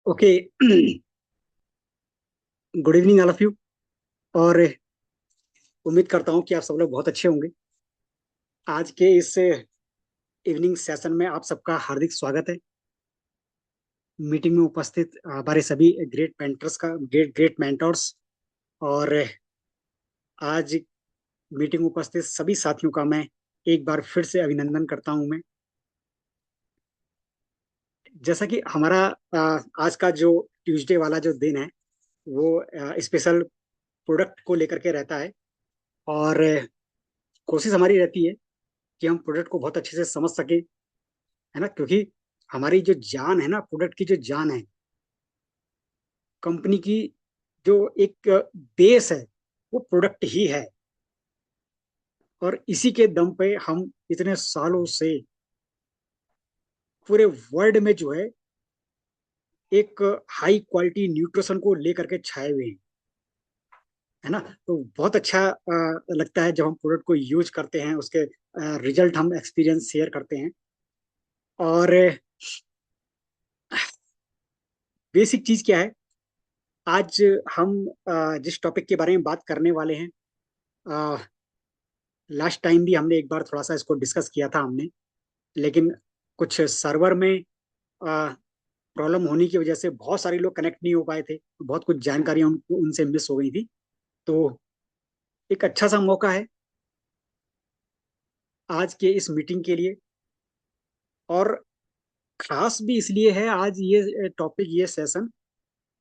Okay. Good evening all of you. और उम्मीद करता हूँ कि आप सब लोग बहुत अच्छे होंगे। आज के इस इवनिंग सेशन में आप सबका हार्दिक स्वागत है। मीटिंग में उपस्थित हमारे सभी ग्रेट मेंटर्स का ग्रेट ग्रेट मेंटर्स, और आज मीटिंग में उपस्थित सभी साथियों का मैं एक बार फिर से अभिनंदन करता हूं मैं। जैसा कि हमारा आज का जो ट्यूसडे वाला जो दिन है वो स्पेशल प्रोडक्ट को लेकर के रहता है। और कोशिश हमारी रहती है कि हम प्रोडक्ट को बहुत अच्छे से समझ सके, है ना, क्योंकि हमारी जो जान है ना, प्रोडक्ट की जो जान है, कंपनी की जो एक बेस है, वो प्रोडक्ट ही है। और इसी के दम पे हम इतने सालों से पूरे वर्ल्ड में जो है एक हाई क्वालिटी न्यूट्रिशन को लेकर के छाए हुए हैं, है ना। तो बहुत अच्छा लगता है जब हम प्रोडक्ट को यूज करते हैं, उसके रिजल्ट हम एक्सपीरियंस शेयर करते हैं। और बेसिक चीज क्या है, आज हम जिस टॉपिक के बारे में बात करने वाले हैं, लास्ट टाइम भी हमने एक बार थोड़ा सा इसको डिस्कस किया था हमने, लेकिन कुछ सर्वर में प्रॉब्लम होने की वजह से बहुत सारे लोग कनेक्ट नहीं हो पाए थे, तो बहुत कुछ जानकारियां उनको उनसे मिस हो गई थी। तो एक अच्छा सा मौका है आज के इस मीटिंग के लिए। और खास भी इसलिए है आज ये टॉपिक, ये सेशन,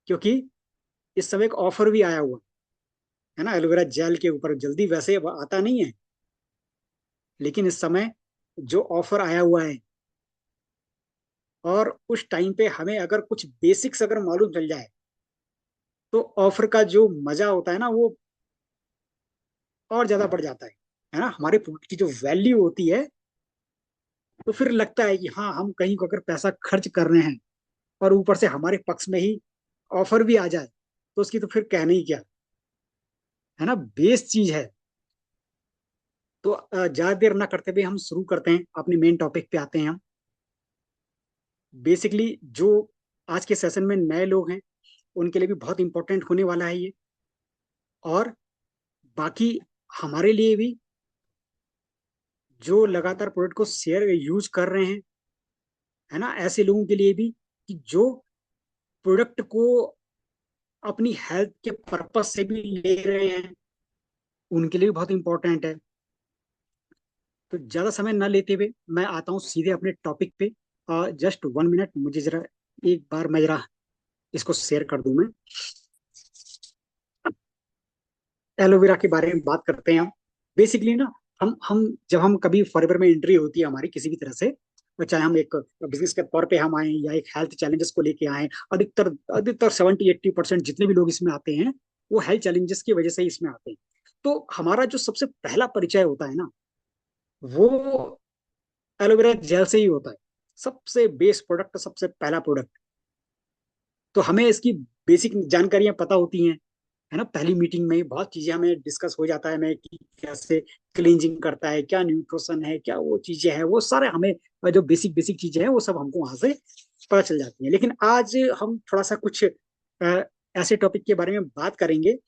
क्योंकि इस समय एक ऑफर भी आया हुआ है ना एलोवेरा जेल के ऊपर। जल्दी वैसे अब आता नहीं है, लेकिन इस समय जो ऑफर आया हुआ है, और उस टाइम पे हमें अगर कुछ बेसिक्स अगर मालूम चल जाए, तो ऑफर का जो मजा होता है ना, वो और ज्यादा बढ़ जाता है ना। हमारे प्रोडक्ट की जो वैल्यू होती है, तो फिर लगता है कि हाँ, हम कहीं को अगर पैसा खर्च कर रहे हैं और ऊपर से हमारे पक्ष में ही ऑफर भी आ जाए, तो उसकी तो फिर कहना ही क्या, है ना। बेस चीज है। तो ज्यादा देर ना करते हुए हम शुरू करते हैं, अपने मेन टॉपिक पे आते हैं हम। बेसिकली जो आज के सेशन में नए लोग हैं, उनके लिए भी बहुत इंपॉर्टेंट होने वाला है ये। और बाकी हमारे लिए भी, जो लगातार प्रोडक्ट को शेयर यूज कर रहे हैं, है ना, ऐसे लोगों के लिए भी, कि जो प्रोडक्ट को अपनी हेल्थ के पर्पज से भी ले रहे हैं, उनके लिए भी बहुत इंपॉर्टेंट है। तो ज्यादा समय ना लेते हुए मैं आता हूँ सीधे अपने टॉपिक पे। जस्ट 1 मिनट मुझे जरा, एक बार मैं जरा इसको शेयर कर दूं मैं। एलोवेरा के बारे में बात करते हैं हम। बेसिकली ना, हम जब हम कभी फॉरएवर में एंट्री होती है हमारी किसी भी तरह से, तो चाहे हम एक बिजनेस के तौर पे हम आए या एक हेल्थ चैलेंजेस को लेके आए, अधिकतर अधिकतर 70-80% जितने भी लोग इसमें आते हैं, वो हेल्थ चैलेंजेस की वजह से ही इसमें आते हैं। तो हमारा जो सबसे पहला परिचय होता है ना, वो एलोवेरा जेल से ही होता है। सबसे बेस प्रोडक्ट, सबसे पहला प्रोडक्ट। तो हमें इसकी बेसिक जानकारियां पता होती हैं, है ना। पहली मीटिंग में ही बहुत चीजें हमें डिस्कस हो जाता है मैं, कि कैसे क्लींजिंग करता है, क्या न्यूट्रिशन है, क्या वो चीजें हैं, वो सारे हमें जो बेसिक बेसिक चीजें हैं, वो सब हमको वहां से पता चल जाती है। लेकिन आज हम थोड़ा सा कुछ ऐसे टॉपिक के बारे में बात करेंगे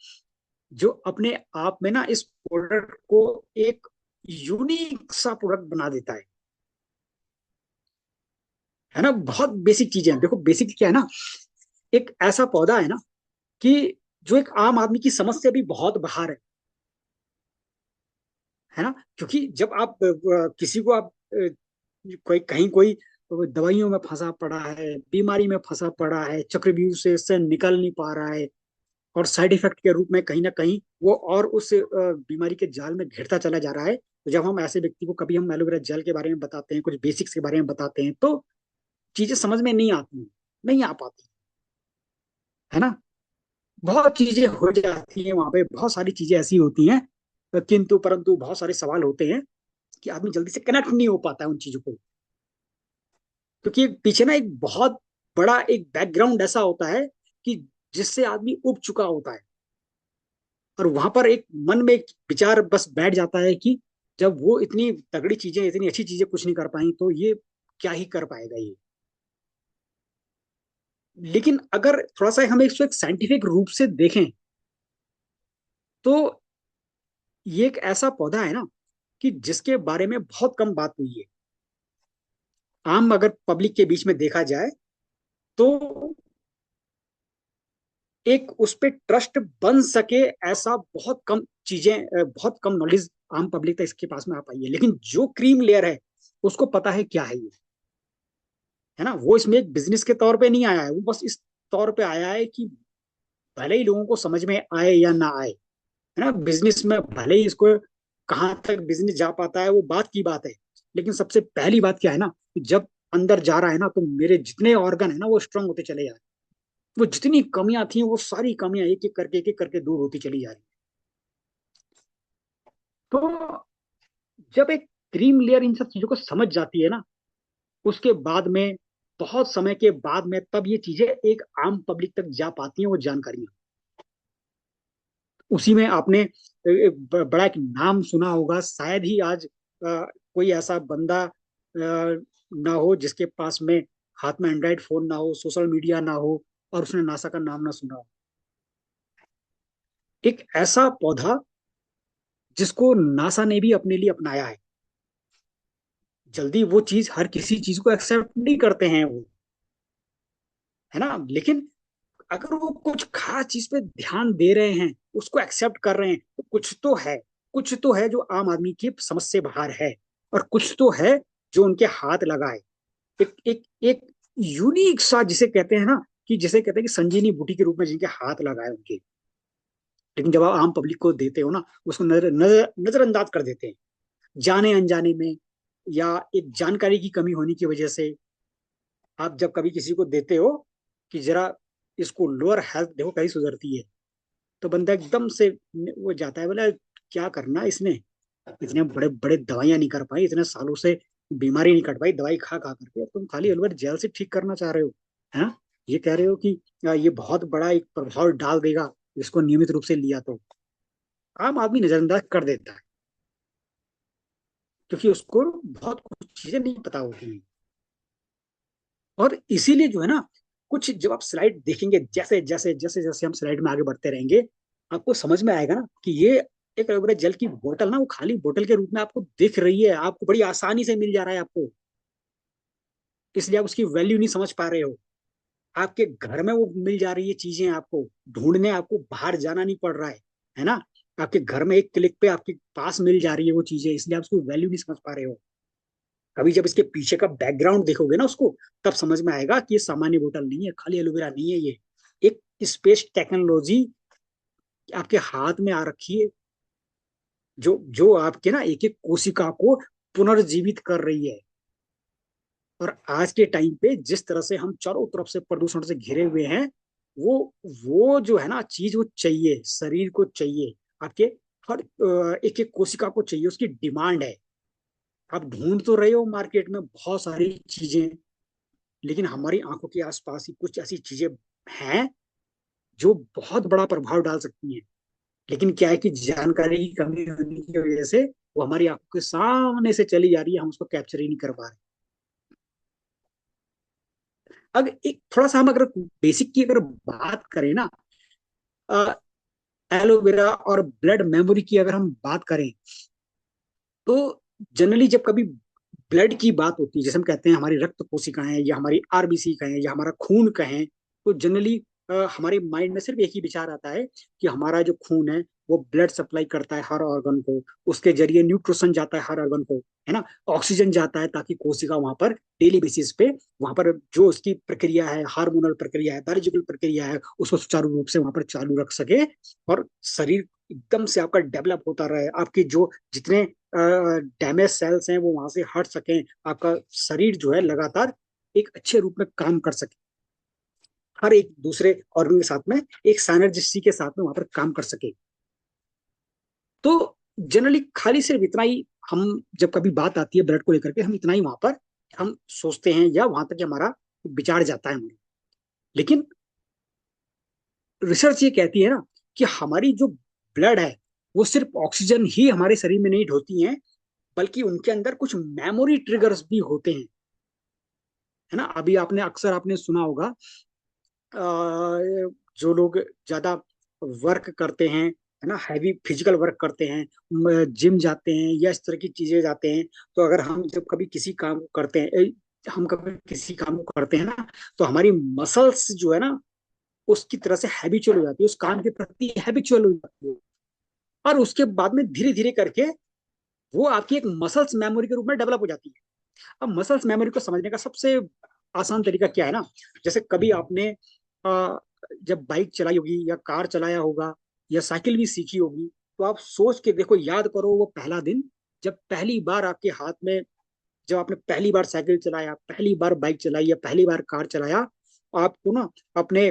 जो अपने आप में ना इस प्रोडक्ट को एक यूनिक सा प्रोडक्ट बना देता है ना। बहुत बेसिक चीजें हैं। देखो बेसिक क्या है ना, एक ऐसा पौधा है ना, कि जो एक आम आदमी की समझ से भी बहुत बाहर है ना। क्योंकि जब आप किसी को आप कोई कहीं कोई दवाइयों में फंसा पड़ा है, बीमारी में फंसा पड़ा है, चक्रव्यूह से इससे निकल नहीं पा रहा है, और साइड इफेक्ट के रूप में कहीं ना कहीं वो और उस बीमारी के जाल में घिरता चला जा रहा है, तो जब हम ऐसे व्यक्ति को कभी हम एलोवेरा जेल के बारे में बताते हैं, कुछ बेसिक्स के बारे में बताते हैं, तो चीजें समझ में नहीं आती, नहीं आ पाती, है ना। बहुत चीजें हो जाती हैं वहां पे, बहुत सारी चीजें ऐसी होती हैं, किंतु परंतु बहुत सारे सवाल होते हैं कि आदमी जल्दी से कनेक्ट नहीं हो पाता है उन चीजों को, क्योंकि पीछे ना एक बहुत बड़ा एक बैकग्राउंड ऐसा होता है कि जिससे आदमी उब चुका होता है। और वहां पर एक मन में एक विचार बस बैठ जाता है कि जब वो इतनी तगड़ी चीजें, इतनी अच्छी चीजें कुछ नहीं कर पाई, तो ये क्या ही कर पाएगा ये। लेकिन अगर थोड़ा सा हम इसको एक साइंटिफिक रूप से देखें तो ये एक ऐसा पौधा है ना कि जिसके बारे में बहुत कम बात हुई है। आम अगर पब्लिक के बीच में देखा जाए तो एक उस पे ट्रस्ट बन सके, ऐसा बहुत कम चीजें, बहुत कम नॉलेज आम पब्लिक तक इसके पास में आ पाई है। लेकिन जो क्रीम लेयर है उसको पता है क्या है ये, है ना। वो इसमें एक बिजनेस के तौर पे नहीं आया है, वो बस इस तौर पे आया है कि भले ही लोगों को समझ में आए या ना आए, है ना। बिजनेस में भले ही इसको कहाँ तक बिजनेस जा पाता है वो बात की बात है, लेकिन सबसे पहली बात क्या है ना कि जब अंदर जा रहा है ना तो मेरे जितने ऑर्गन है ना वो स्ट्रांग होते चले जा रहे हैं। वो जितनी कमियां थी वो सारी कमियां एक एक करके दूर होती चली जा रही। तो जब एक क्रीम लेयर इन सब चीजों को समझ जाती है ना, उसके बाद में बहुत समय के बाद में तब ये चीजें एक आम पब्लिक तक जा पाती हैं, वो जानकारियां। उसी में आपने बड़ा एक नाम सुना होगा शायद ही आज कोई ऐसा बंदा ना हो जिसके पास में हाथ में एंड्रॉइड फोन ना हो, सोशल मीडिया ना हो, और उसने नासा का नाम ना सुना हो। एक ऐसा पौधा जिसको नासा ने भी अपने लिए अपनाया है। जल्दी वो चीज हर किसी चीज को एक्सेप्ट नहीं करते हैं वो, है ना। लेकिन अगर वो कुछ खास चीज पे ध्यान दे रहे हैं, उसको एक्सेप्ट कर रहे हैं, तो कुछ तो है, कुछ तो है जो आम आदमी की समझ से बाहर है, और कुछ तो है जो उनके हाथ लगा है। एक यूनिक सा जिसे कहते हैं ना, कि जिसे कहते हैं कि संजीवनी बूटी के रूप में जिनके हाथ लगाए उनके। लेकिन जब आप आम पब्लिक को देते हो ना, उसको नजरअंदाज कर देते हैं, जाने अनजाने में, या एक जानकारी की कमी होने की वजह से। आप जब कभी किसी को देते हो कि जरा इसको लोअर हेल्थ देखो कहीं सुधरती है, तो बंदा एकदम से वो जाता है, बोला क्या करना इसने, इतने बड़े बड़े दवाइयां नहीं कर पाई, इतने सालों से बीमारी नहीं कट पाई दवाई खा खा करके, तुम खाली अलवर जेल से ठीक करना चाह रहे हो, है ना। ये कह रहे हो कि ये बहुत बड़ा एक प्रभाव डाल देगा इसको नियमित रूप से लिया तो। आम आदमी नजरअंदाज कर देता है, क्योंकि उसको बहुत कुछ चीजें नहीं पता होती हैं। और इसीलिए जो है ना, कुछ जब आप स्लाइड देखेंगे, जैसे जैसे जैसे जैसे हम स्लाइड में आगे बढ़ते रहेंगे, आपको समझ में आएगा ना कि ये एक एलोवेरा जेल की बोतल ना, वो खाली बोतल के रूप में आपको दिख रही है, आपको बड़ी आसानी से मिल जा रहा है आपको, इसलिए आप उसकी वैल्यू नहीं समझ पा रहे हो। आपके घर में वो मिल जा रही है चीजें, आपको ढूंढने आपको बाहर जाना नहीं पड़ रहा है ना। आपके घर में एक क्लिक पे आपके पास मिल जा रही है वो चीजें, इसलिए आप उसको वैल्यू नहीं समझ पा रहे हो। कभी जब इसके पीछे का बैकग्राउंड देखोगे ना उसको, तब समझ में आएगा कि ये सामान्य बोतल नहीं है, खाली एलोवेरा नहीं है ये, एक स्पेस टेक्नोलॉजी आपके हाथ में आ रखी है, जो जो आपके ना एक एक कोशिका को पुनर्जीवित कर रही है। और आज के टाइम पे जिस तरह से हम चारों तरफ से प्रदूषण से घिरे हुए हैं, वो वो जो है ना चीज, वो चाहिए, शरीर को चाहिए, आपके हर एक एक कोशिका को चाहिए, उसकी डिमांड है। आप ढूंढ तो रहे हो मार्केट में बहुत सारी चीजें, लेकिन हमारी आंखों के आसपास ही कुछ ऐसी चीजें हैं जो बहुत बड़ा प्रभाव डाल सकती हैं। लेकिन क्या है कि जानकारी की कमी होने की वजह से वो हमारी आंखों के सामने से चली जा रही है, हम उसको कैप्चर ही नहीं कर पा रहे। अब एक थोड़ा सा हम अगर बेसिक की अगर बात करें ना, एलोवेरा और ब्लड मेमोरी की अगर हम बात करें, तो जनरली जब कभी ब्लड की बात होती है, जैसे हम कहते हैं हमारी रक्त कोशिकाएं या हमारी आरबीसी कहें या हमारा खून कहें, तो जनरली हमारे माइंड में सिर्फ एक ही विचार आता है कि हमारा जो खून है वो ब्लड सप्लाई करता है हर ऑर्गन को, उसके जरिए न्यूट्रिशन जाता है हर ऑर्गन को, है ना। ऑक्सीजन जाता है ताकि कोशिका वहां पर डेली बेसिस पे, वहां पर जो उसकी प्रक्रिया है, हार्मोनल प्रक्रिया है, बायोलॉजिकल प्रक्रिया है, उसको सुचारू रूप से वहां पर चालू रख सके, और शरीर एकदम से आपका डेवलप होता रहे, आपकी जो जितने डैमेज सेल्स हैं वो वहां से हट सकें, आपका शरीर जो है लगातार एक अच्छे रूप में काम कर सके, हर एक दूसरे ऑर्गन के साथ में एक साइनर्जिस्टी के साथ में वहां पर काम कर सके। तो जनरली खाली सिर्फ इतना ही, हम जब कभी बात आती है ब्लड को लेकर के, हम इतना ही वहां पर हम सोचते हैं, या वहां तक हमारा विचार जाता है हमारा। लेकिन रिसर्च ये कहती है ना कि हमारी जो ब्लड है वो सिर्फ ऑक्सीजन ही हमारे शरीर में नहीं ढोती है, बल्कि उनके अंदर कुछ मेमोरी ट्रिगर्स भी होते हैं, है ना। अभी आपने अक्सर आपने सुना होगा जो लोग ज्यादा वर्क करते हैं, है ना, हैवी फिजिकल वर्क करते हैं, जिम जाते हैं या इस तरह की चीजें जाते हैं, तो अगर हम जब कभी किसी काम को करते हैं हम कभी किसी काम को करते हैं ना, तो हमारी मसल्स जो है ना, उसकी तरह से हैबिचुअल हो जाती है, उस काम के प्रति हैबिचुअल हो जाती है। और उसके बाद में धीरे धीरे करके वो आपकी एक मसल्स मेमोरी के रूप में डेवलप हो जाती है। अब मसल्स मेमोरी को समझने का सबसे आसान तरीका क्या है ना, जैसे कभी आपने जब बाइक चलाई होगी या कार चलाया होगा या साइकिल भी सीखी होगी, तो आप सोच के देखो, याद करो वो पहला दिन, जब पहली बार आपके हाथ में, जब आपने पहली बार साइकिल चलाया, पहली बार बाइक चलाई या पहली बार कार चलाया, आपको ना अपने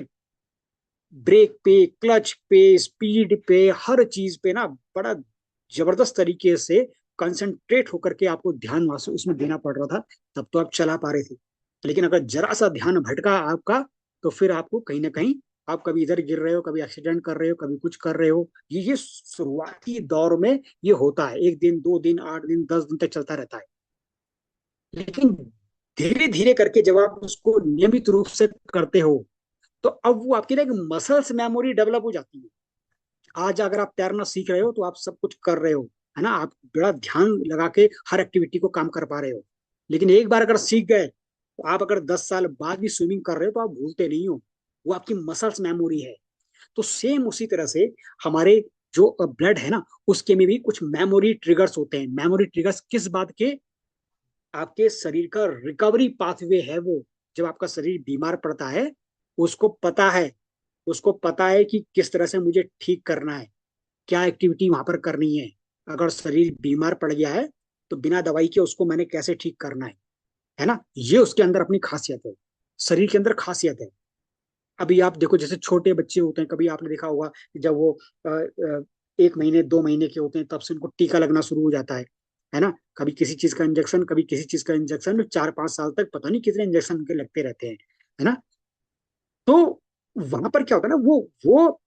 ब्रेक पे, क्लच पे, स्पीड पे, हर चीज पे ना बड़ा जबरदस्त तरीके से कंसंट्रेट होकर के आपको ध्यान उसमें देना पड़ रहा था, तब तो आप चला पा रहे थे। लेकिन अगर जरा सा ध्यान भटका आपका, तो फिर आपको कहीं ना कहीं, आप कभी इधर गिर रहे हो, कभी एक्सीडेंट कर रहे हो, कभी कुछ कर रहे हो। ये शुरुआती दौर में ये होता है, 1 दिन 2 दिन 8 दिन 10 दिन तक चलता रहता है। लेकिन धीरे धीरे करके जब आप उसको नियमित रूप से करते हो, तो अब वो आपकी ना एक मसल्स मेमोरी डेवलप हो जाती है। आज अगर आप तैरना सीख रहे हो, तो आप सब कुछ कर रहे हो, है ना, आप बड़ा ध्यान लगा के हर एक्टिविटी को काम कर पा रहे हो। लेकिन एक बार अगर सीख गए, तो आप अगर 10 साल बाद भी स्विमिंग कर रहे हो, तो आप भूलते नहीं हो, वो आपकी मसल्स मेमोरी है। तो सेम उसी तरह से हमारे जो ब्लड है ना, उसके में भी कुछ मेमोरी ट्रिगर्स होते हैं। मेमोरी ट्रिगर्स किस बात के? आपके शरीर का रिकवरी पाथवे है वो। जब आपका शरीर बीमार पड़ता है, उसको पता है उसको पता है कि किस तरह से मुझे ठीक करना है, क्या एक्टिविटी वहां पर करनी है। अगर शरीर बीमार पड़ गया है, तो बिना दवाई के उसको मैंने कैसे ठीक करना है ना, ये उसके अंदर अपनी खासियत है, शरीर के अंदर खासियत है। अभी आप देखो, जैसे छोटे बच्चे होते हैं, कभी आपने देखा होगा कि जब वो 1 महीने 2 महीने के होते हैं, तब से उनको टीका लगना शुरू हो जाता है ना, कभी किसी चीज का इंजेक्शन, कभी किसी चीज का इंजेक्शन, 4-5 साल तक पता नहीं कितने इंजेक्शन उनके लगते रहते हैं, है ना। तो वहां पर क्या होता है ना, वो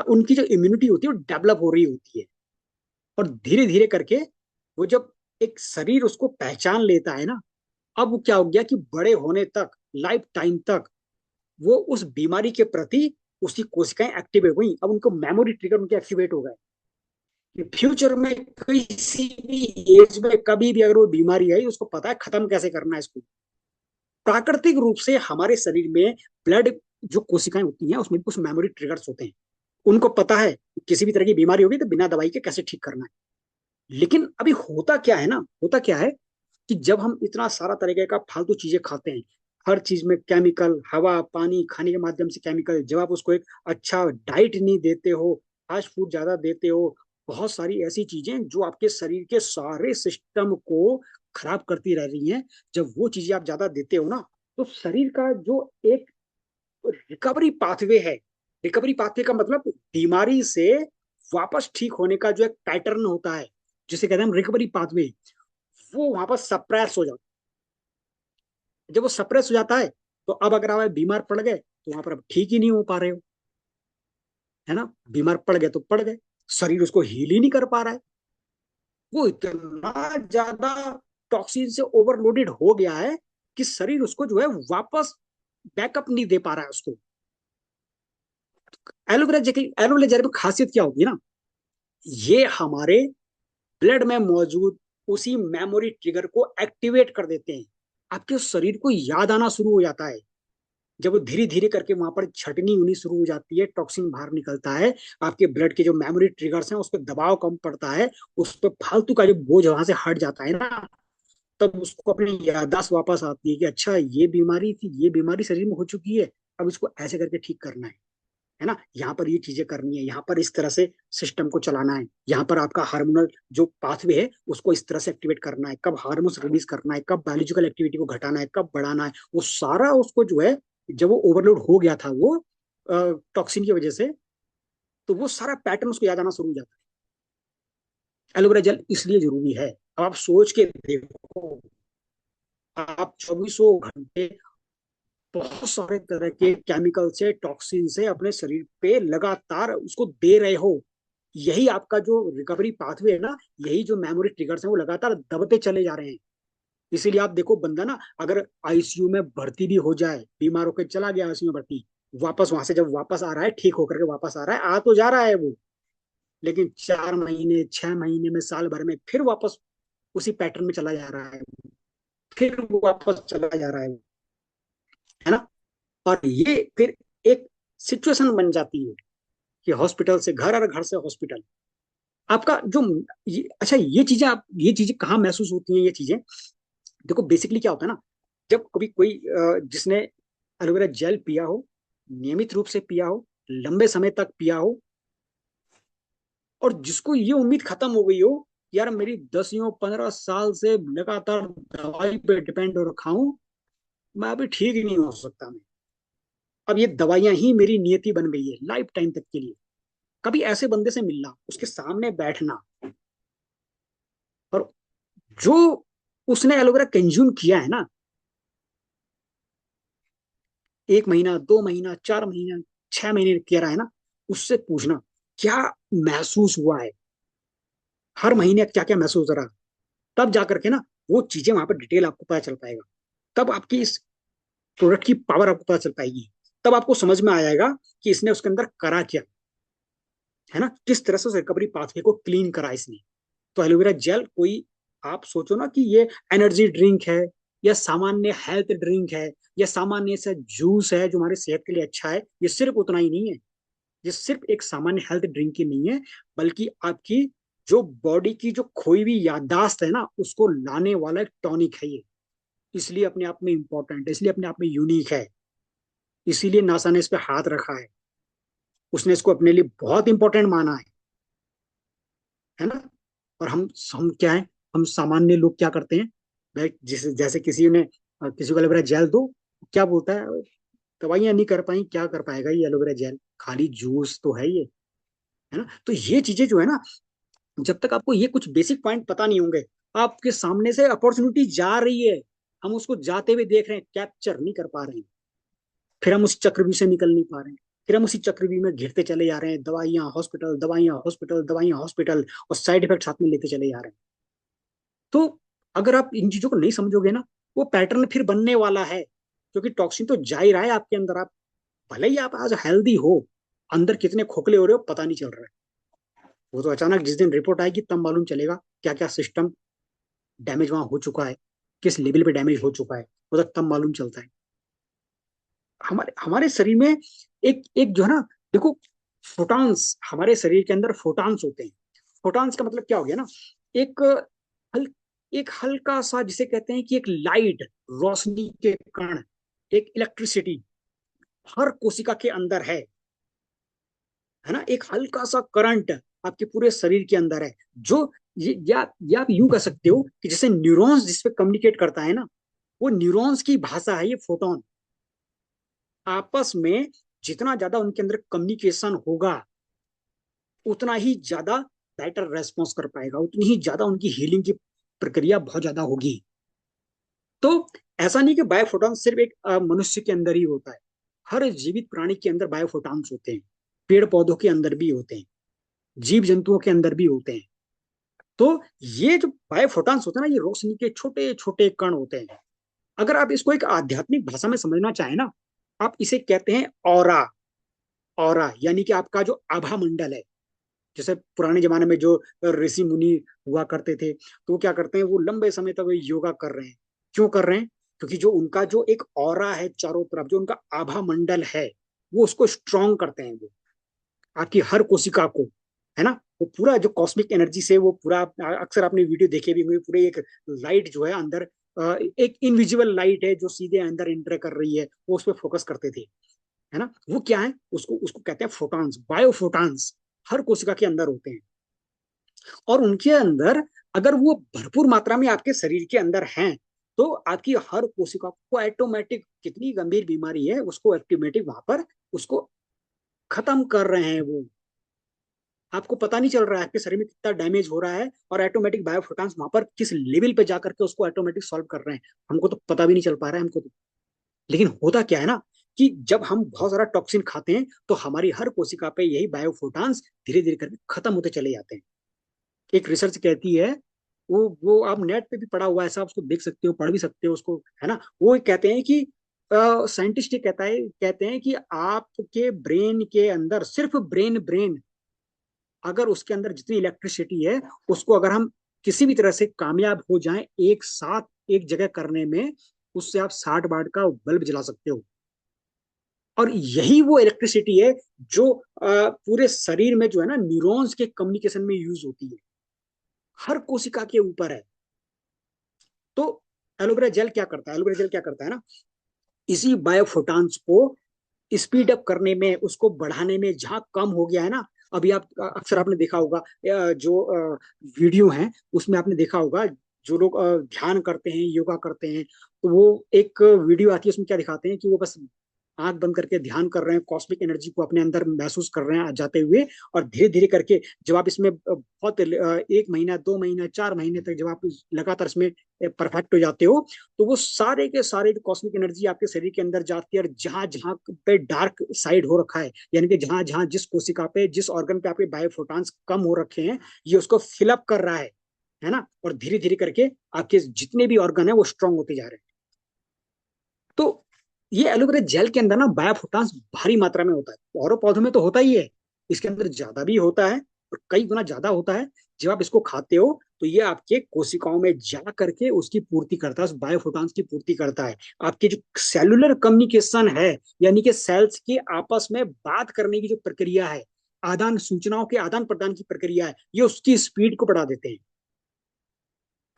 उनकी जो इम्यूनिटी होती है वो डेवलप हो रही होती है। और धीरे धीरे करके वो जब एक शरीर उसको पहचान लेता है ना, अब वो क्या हो गया कि बड़े होने तक, लाइफ टाइम तक, वो उस बीमारी के प्रति उसकी कोशिकाएं एक्टिव हो गई। अब उनको मेमोरी ट्रिगर उनके एक्टिवेट हो गए कि फ्यूचर में किसी भी एज में कभी भी अगर वो बीमारी आई, उसको पता है खत्म कैसे करना है इसको। प्राकृतिक रूप से हमारे शरीर में ब्लड जो कोशिकाएं होती हैं, उसमें कुछ मेमोरी ट्रिगर्स होते हैं। उनको पता है किसी भी तरह की बीमारी होगी तो बिना दवाई के कैसे ठीक करना है। लेकिन अभी होता क्या है ना, होता क्या है कि जब हम इतना सारा तरीके का फालतू चीजें खाते हैं, हर चीज में केमिकल, हवा पानी खाने के माध्यम से केमिकल, जब आप उसको एक अच्छा डाइट नहीं देते हो, फास्ट फूड ज्यादा देते हो, बहुत सारी ऐसी चीजें जो आपके शरीर के सारे सिस्टम को खराब करती रह रही हैं, जब वो चीजें आप ज्यादा देते हो ना, तो शरीर का जो एक रिकवरी पाथवे है, रिकवरी पाथवे का मतलब बीमारी से वापस ठीक होने का जो एक पैटर्न होता है, जिसे कहते हैं हम रिकवरी पाथवे, वो वहां पर सप्रेस हो जाता है। जब वो सप्रेस हो जाता है, तो अब अगर आप बीमार पड़ गए, तो वहां पर अब ठीक ही नहीं हो पा रहे हो, है ना। बीमार पड़ गए तो पड़ गए, शरीर उसको हील ही नहीं कर पा रहा है। वो इतना ज्यादा टॉक्सिन से ओवरलोडेड हो गया है कि शरीर उसको जो है वापस बैकअप नहीं दे पा रहा है उसको। एलोवेरा जेल, एलोवेरा जेल में खासियत क्या होगी ना, ये हमारे ब्लड में मौजूद उसी मेमोरी ट्रिगर को एक्टिवेट कर देते हैं। आपके शरीर को याद आना शुरू हो जाता है। जब वो धीरे धीरे करके वहां पर छटनी होनी शुरू हो जाती है, टॉक्सिन बाहर निकलता है, आपके ब्लड के जो मेमोरी ट्रिगर्स हैं उस पर दबाव कम पड़ता है, उस पर फालतू का जो बोझ वहां से हट जाता है ना, तब उसको अपनी याददाश्त वापस आती है कि अच्छा ये बीमारी थी, ये बीमारी शरीर में हो चुकी है, अब इसको ऐसे करके ठीक करना है ना, यहाँ पर ये चीजें करनी है, यहाँ पर इस तरह से सिस्टम को चलाना है, यहाँ पर आपका हार्मोनल जो पाथवे है उसको इस तरह से एक्टिवेट करना है, कब हार्मोन्स रिलीज करना है, कब बायोलॉजिकल एक्टिविटी को घटाना है, कब बढ़ाना है, वो सारा उसको जो है, जब वो ओवरलोड हो गया था वो टॉक्सिन की वजह से, तो वो सारा पैटर्न उसको याद आना शुरू हो जाता है। एलोवेरा जेल इसलिए जरूरी है। अब आप सोच के देखो, आप 24 घंटे बहुत सारे तरह के केमिकल से, टॉक्सिन से अपने शरीर पे लगातार उसको दे रहे हो। यही आपका जो रिकवरी पाथवे है ना, यही जो मेमोरी ट्रिगर्स हैं वो लगातार दबते चले जा रहे हैं। इसीलिए आप देखो, बंदा ना अगर आईसीयू में भर्ती भी हो जाए, बीमार होकर चला गया आईसीयू में भर्ती, वापस वहां से जब वापस आ रहा है, ठीक होकर के वापस आ रहा है, आ तो जा रहा है वो, लेकिन 4 महीने 6 महीने में, साल भर में फिर वापस उसी पैटर्न में चला जा रहा है, फिर वापस चला जा रहा है ना। और ये फिर एक सिचुएशन बन जाती है कि हॉस्पिटल से घर और घर से हॉस्पिटल। आपका जो अच्छा, ये चीजें, आप ये चीजें कहाँ महसूस होती हैं ये चीजें? देखो बेसिकली क्या होता है ना, जब कभी कोई जिसने एलोवेरा जेल पिया हो, नियमित रूप से पिया हो, लंबे समय तक पिया हो, और जिसको ये उम्मीद खत्म हो गई हो, यार मेरी 10 15 साल से लगातार दवाई पे डिपेंड हो रखा हूं, मैं अभी ठीक ही नहीं हो सकता मैं, अब ये दवाइयां ही मेरी नियति बन गई है लाइफ टाइम तक के लिए। कभी ऐसे बंदे से मिलना, उसके सामने बैठना, और जो उसने एलोवेरा कंज्यूम किया है ना, 1 महीना 2 महीना 4 महीना 6 महीने किया रहा है ना, उससे पूछना क्या महसूस हुआ है, हर महीने क्या क्या महसूस हो रहा है, तब जाकर के ना वो चीजें वहां पर डिटेल आपको पता चल पाएगा। तब आपकी इस प्रोडक्ट की पावर आपको पता चल पाएगी। तब आपको समझ में आ जाएगा कि इसने उसके अंदर करा क्या, है ना, किस तरह से उस रिकवरी पाथवे को क्लीन करा इसने। तो एलोवेरा जेल कोई, आप सोचो ना कि ये एनर्जी ड्रिंक है, या सामान्य हेल्थ ड्रिंक है, या सामान्य सा जूस है जो हमारे सेहत के लिए अच्छा है, ये सिर्फ उतना ही नहीं है। ये सिर्फ एक सामान्य हेल्थ ड्रिंक ही नहीं है, बल्कि आपकी जो बॉडी की जो खोई हुई याददाश्त है ना, उसको लाने वाला एक टॉनिक है ये। इसलिए अपने आप में इंपॉर्टेंट है, इसलिए अपने आप में यूनिक है, इसीलिए नासा ने इस पे हाथ रखा है, उसने इसको अपने लिए बहुत इंपॉर्टेंट माना है ना। और हम क्या है, हम सामान्य लोग क्या करते हैं, भाई जिस जैसे किसी ने किसी को एलोवेरा जेल दो, क्या बोलता है, दवाइयां नहीं कर पाई, क्या कर पाएगा ये एलोवेरा जेल, खाली जूस तो है ये, है ना। तो ये चीजें जो है ना, जब तक आपको ये कुछ बेसिक पॉइंट पता नहीं होंगे, आपके सामने से अपॉर्चुनिटी जा रही है, हम उसको जाते हुए देख रहे हैं, कैप्चर नहीं कर पा रहे हैं, फिर हम उस चक्रव्यूह से निकल नहीं पा रहे हैं, फिर हम उसी चक्रव्यूह में घिरते चले जा रहे हैं, दवाइयां हॉस्पिटल, दवाइयां हॉस्पिटल, दवाइयां हॉस्पिटल, और साइड इफेक्ट साथ में लेते चले जा रहे हैं। तो अगर आप इन चीजों को नहीं समझोगे ना, वो पैटर्न फिर बनने वाला है, क्योंकि टॉक्सिन तो जा ही रहा है आपके अंदर। आप भले ही आप आज हेल्दी हो, अंदर कितने खोखले हो रहे हो पता नहीं चल रहा है। वो तो अचानक जिस दिन रिपोर्ट आएगी तब मालूम चलेगा क्या क्या सिस्टम डैमेज वहां हो चुका है, किस लेवल पे डैमेज हो चुका है, वो तो तब मालूम चलता है। हमारे हमारे शरीर में एक एक जो है ना, देखो, फोटॉन्स, हमारे शरीर के अंदर फोटॉन्स होते हैं। फोटॉन्स का मतलब क्या हो गया ना, एक हल, एक हल्का सा, जिसे कहते हैं कि एक लाइट, रोशनी के कण, एक इलेक्ट्रिसिटी हर कोशिका के अंदर है ना, एक हल्का सा करंट आपके पूरे शरीर के अंदर है, जो या आप यूं कह सकते हो कि जैसे न्यूरॉन्स जिस पे कम्युनिकेट करता है ना, वो न्यूरॉन्स की भाषा है ये फोटोन। आपस में जितना ज्यादा उनके अंदर कम्युनिकेशन होगा, उतना ही ज्यादा बेटर रेस्पॉन्स कर पाएगा, उतनी ही ज्यादा उनकी हीलिंग की प्रक्रिया बहुत ज्यादा होगी। तो ऐसा नहीं कि बायोफोटॉन सिर्फ एक मनुष्य के अंदर ही होता है, हर जीवित प्राणी के अंदर बायोफोटॉन्स होते हैं, पेड़ पौधों के अंदर भी होते हैं, जीव जंतुओं के अंदर भी होते हैं। तो ये जो बायोफोटॉन्स होते हैं ना, ये रोशनी के छोटे छोटे कण होते हैं। अगर आप इसको एक आध्यात्मिक भाषा में समझना चाहें ना, आप इसे कहते हैं ऑरा। ऑरा यानी कि आपका जो आभा मंडल है। जैसे पुराने जमाने में जो ऋषि मुनि हुआ करते थे, तो वो क्या करते हैं, वो लंबे समय तक वो योगा कर रहे हैं। क्यों कर रहे हैं? क्योंकि जो उनका जो एक ऑरा है चारों तरफ, जो उनका आभा मंडल है, वो उसको स्ट्रांग करते हैं, वो आपकी हर कोशिका को, है ना। वो पूरा जो कॉस्मिक एनर्जी से वो पूरा, अक्सर आपने वीडियो देखे भी होंगे, पूरे एक लाइट जो है अंदर, एक इनविजिबल लाइट है जो सीधे अंदर इंटर कर रही है, वो उस पर फोकस करते थे, है ना। वो क्या है, उसको उसको कहते हैं फोटॉन्स, बायोफोटॉन्स, हर कोशिका के अंदर होते हैं। और उनके अंदर अगर वो भरपूर मात्रा में आपके शरीर के अंदर हैं, तो आपकी हर कोशिका को ऑटोमेटिक, कितनी गंभीर बीमारी है उसको ऑटोमेटिक वहां पर उसको खत्म कर रहे हैं वो। आपको पता नहीं चल रहा है आपके शरीर में कितना डैमेज हो रहा है, और ऑटोमेटिक बायोफोटॉन्स वहां पर किस लेवल पे जाकर के उसको ऑटोमेटिक सॉल्व कर रहे हैं। हमको तो पता भी नहीं चल पा रहा है हमको तो। लेकिन होता क्या है ना, कि जब हम बहुत सारा टॉक्सिन खाते हैं, तो हमारी हर कोशिका पे यही बायोफोटॉन्स धीरे धीरे करके खत्म होते चले जाते हैं। एक रिसर्च कहती है वो आप नेट पे भी पढ़ा हुआ है, ऐसा आप उसको देख सकते हो, पढ़ भी सकते हो उसको, है ना। वो कहते हैं कि साइंटिस्ट ये कहते हैं कि आपके ब्रेन के अंदर, सिर्फ ब्रेन ब्रेन, अगर उसके अंदर जितनी इलेक्ट्रिसिटी है, उसको अगर हम किसी भी तरह से कामयाब हो जाएं एक साथ एक जगह करने में, उससे आप 60 वाट का बल्ब जला सकते हो। और यही वो इलेक्ट्रिसिटी है जो पूरे शरीर में जो है ना न्यूरॉन्स के कम्युनिकेशन में यूज होती है, हर कोशिका के ऊपर है। तो एलोवेरा जेल क्या करता है, एलोवेरा जेल क्या करता है ना, इसी बायोफोटॉन्स को स्पीड अप करने में, उसको बढ़ाने में, जहां कम हो गया है ना। अभी आप अक्सर आपने देखा होगा जो वीडियो हैं उसमें आपने देखा होगा, जो लोग ध्यान करते हैं, योगा करते हैं, तो वो एक वीडियो आती है, उसमें क्या दिखाते हैं कि वो बस आंख बंद करके ध्यान कर रहे हैं, कॉस्मिक एनर्जी को अपने अंदर महसूस कर रहे हैं जाते हुए। और धीरे धीरे करके जब आप इसमें बहुत 1 महीना, 2 महीना, 4 महीने तक जब आप लगातार इसमें परफेक्ट हो जाते हो, तो वो सारे के सारे जो कॉस्मिक एनर्जी आपके शरीर के अंदर जाती है, और जहां जहां पे डार्क साइड हो रखा है, यानी कि जहां जहां जिस कोशिका पे, जिस ऑर्गन पे आपके बायोफोटॉन्स कम हो रखे हैं, ये उसको फिलअप कर रहा है ना। और धीरे धीरे करके आपके जितने भी ऑर्गन है वो स्ट्रांग होते जा रहे हैं। तो ये एलोवेरा जेल के अंदर ना बायोफोटान्स भारी मात्रा में होता है, औरों पौधों में तो होता ही है, इसके अंदर ज्यादा भी होता है, और कई गुना ज्यादा होता है। जब आप इसको खाते हो तो ये आपके कोशिकाओं में जा करके उसकी पूर्ति करता है, उस बायोफोटान्स की पूर्ति करता है। आपकी जो सेलुलर कम्युनिकेशन है, यानी कि सेल्स के आपस में बात करने की जो प्रक्रिया है, आदान सूचनाओं के आदान प्रदान की प्रक्रिया है, ये उसकी स्पीड को बढ़ा देते हैं,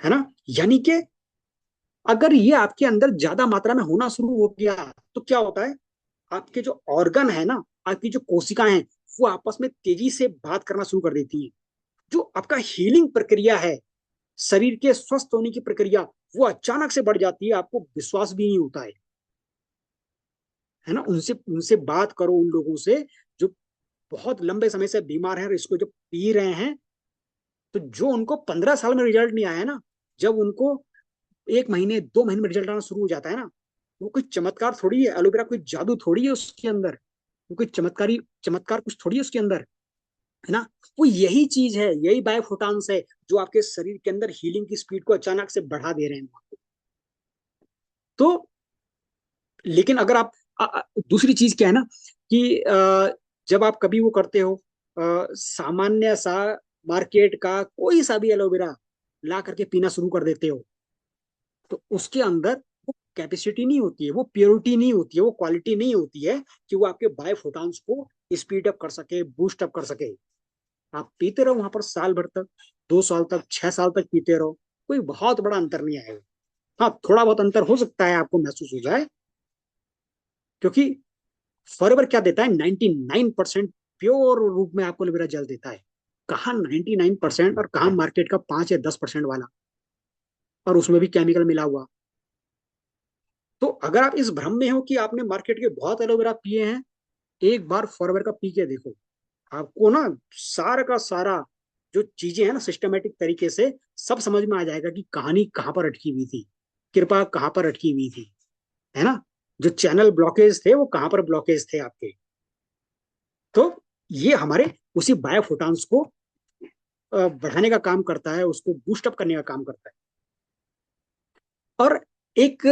है ना। यानी कि अगर ये आपके अंदर ज्यादा मात्रा में होना शुरू हो गया, तो क्या होता है, आपके जो ऑर्गन है ना, आपकी जो कोशिकाएं हैं, वो आपस में तेजी से बात करना शुरू कर देती है। जो आपका हीलिंग प्रक्रिया है, शरीर के स्वस्थ होने की प्रक्रिया, वो अचानक से बढ़ जाती है, आपको विश्वास भी नहीं होता है ना। उनसे उनसे बात करो, उन लोगों से जो बहुत लंबे समय से बीमार हैं और इसको जो पी रहे हैं, तो जो उनको 15 साल में रिजल्ट नहीं आया ना, जब उनको 1 महीने 2 महीने में रिजल्ट आना शुरू हो जाता है ना, वो कोई चमत्कार थोड़ी है, एलोवेरा कोई जादू थोड़ी है उसके अंदर, वो कोई चमत्कार कुछ थोड़ी है उसके अंदर, है ना। वो यही चीज है, यही बायोफोटान्स है जो आपके शरीर के अंदर हीलिंग की स्पीड को अचानक से बढ़ा दे रहे हैं। तो लेकिन अगर आप दूसरी चीज क्या है ना, कि जब आप कभी वो करते हो, सामान्य सा मार्केट का कोई सा भी एलोवेरा ला करके पीना शुरू कर देते हो, तो उसके अंदर वो कैपेसिटी नहीं होती है, वो प्योरिटी नहीं होती है, वो क्वालिटी नहीं होती है कि वो आपके बायोफोटॉन्स को स्पीड अप कर सके, बूस्ट अप कर सके। आप पीते रहो वहां पर साल भर तक, 2 साल तक, 6 साल तक पीते रहो, कोई बहुत बड़ा अंतर नहीं आएगा। हाँ, थोड़ा बहुत अंतर हो सकता है आपको महसूस हो जाए, क्योंकि फॉरएवर क्या देता है, 99% प्योर रूप में आपको एलोवेरा जेल देता है। कहाँ 99% और कहाँ मार्केट का 5 या 10% वाला, और उसमें भी केमिकल मिला हुआ। तो अगर आप इस भ्रम में हो कि आपने मार्केट के बहुत एलोवेरा पिए हैं, एक बार फॉरएवर का पी के देखो, आपको ना सारा का सारा जो चीजें हैं ना सिस्टमेटिक तरीके से सब समझ में आ जाएगा कि कहानी कहाँ पर अटकी हुई थी, कृपा कहाँ पर अटकी हुई थी, है ना। जो चैनल ब्लॉकेज थे वो कहाँ पर ब्लॉकेज थे आपके। तो ये हमारे उसी बायोफोटान्स को बढ़ाने का काम करता है, उसको बूस्ट अप करने का काम करता है। और एक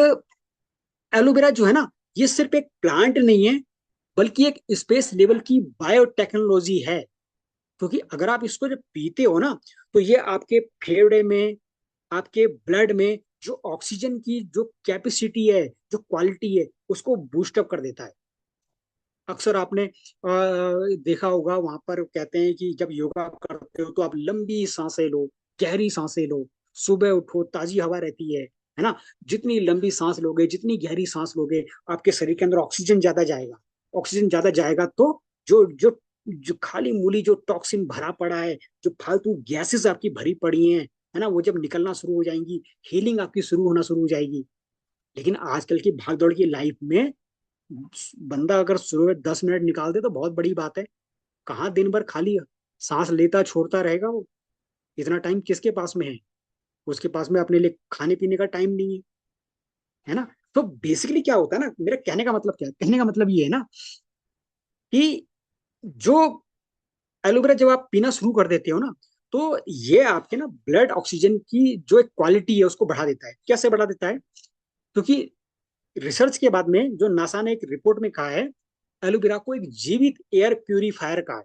एलोवेरा जो है ना, ये सिर्फ एक प्लांट नहीं है, बल्कि एक स्पेस लेवल की बायोटेक्नोलॉजी है। क्योंकि अगर आप इसको जब पीते हो ना, तो ये आपके फेफड़े में, आपके ब्लड में जो ऑक्सीजन की जो कैपेसिटी है, जो क्वालिटी है, उसको बूस्ट अप कर देता है। अक्सर आपने देखा होगा, वहां पर कहते हैं कि जब योगा करते हो तो आप लंबी सांसें लो, गहरी सांसें लो, सुबह उठो ताजी हवा रहती है ना। जितनी लंबी सांस लोगे, जितनी गहरी सांस लोगे, आपके शरीर के अंदर ऑक्सीजन ज्यादा जाएगा। ऑक्सीजन ज्यादा जाएगा तो जो जो जो खाली मूली जो टॉक्सिन भरा पड़ा है, जो फालतू गैसेस आपकी भरी पड़ी हैं, है ना, वो जब निकलना शुरू हो जाएंगी, हीलिंग आपकी शुरू होना शुरू हो जाएगी। लेकिन आजकल की भागदौड़ की लाइफ में बंदा अगर सुबह 10 मिनट निकाल दे तो बहुत बड़ी बात है। कहाँ दिन भर खाली सांस लेता छोड़ता रहेगा वो, इतना टाइम किसके पास में है। उसके पास में अपने लिए खाने पीने का टाइम नहीं है ना। तो बेसिकली क्या होता है ना, मेरा कहने का मतलब क्या है, कहने का मतलब ये है ना कि जो एलोवेरा जब आप पीना शुरू कर देते हो ना, तो ये आपके ना ब्लड ऑक्सीजन की जो एक क्वालिटी है उसको बढ़ा देता है। कैसे बढ़ा देता है? क्योंकि रिसर्च के बाद में जो नासा ने एक रिपोर्ट में कहा है, एलोवेरा को एक जीवित एयर प्यूरिफायर कहा है।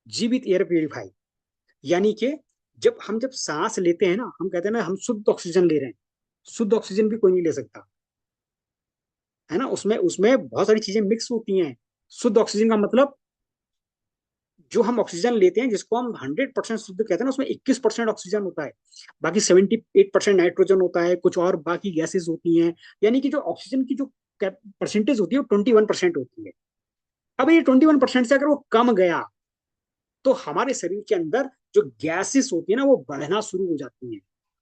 जीवित एयर प्यूरिफायर यानी कि जब सांस लेते हैं ना, हम कहते हैं ना हम शुद्ध ऑक्सीजन ले रहे हैं। शुद्ध ऑक्सीजन भी कोई नहीं ले सकता, है ना। उसमें उसमें बहुत सारी चीजें मिक्स होती हैं। शुद्ध ऑक्सीजन का मतलब जो हम ऑक्सीजन लेते हैं, जिसको हम 100% शुद्ध कहते हैं ना, उसमें 21% ऑक्सीजन होता है। बाकी 78% नाइट्रोजन होता है, कुछ और बाकी गैसेस होती हैं। यानी कि जो ऑक्सीजन की जो परसेंटेज होती है वो 21% होती है। अब ये 21% से अगर वो कम गया तो हमारे शरीर के अंदर जो गैसेस होती है ना वो बढ़ना शुरू हो जाती हैं।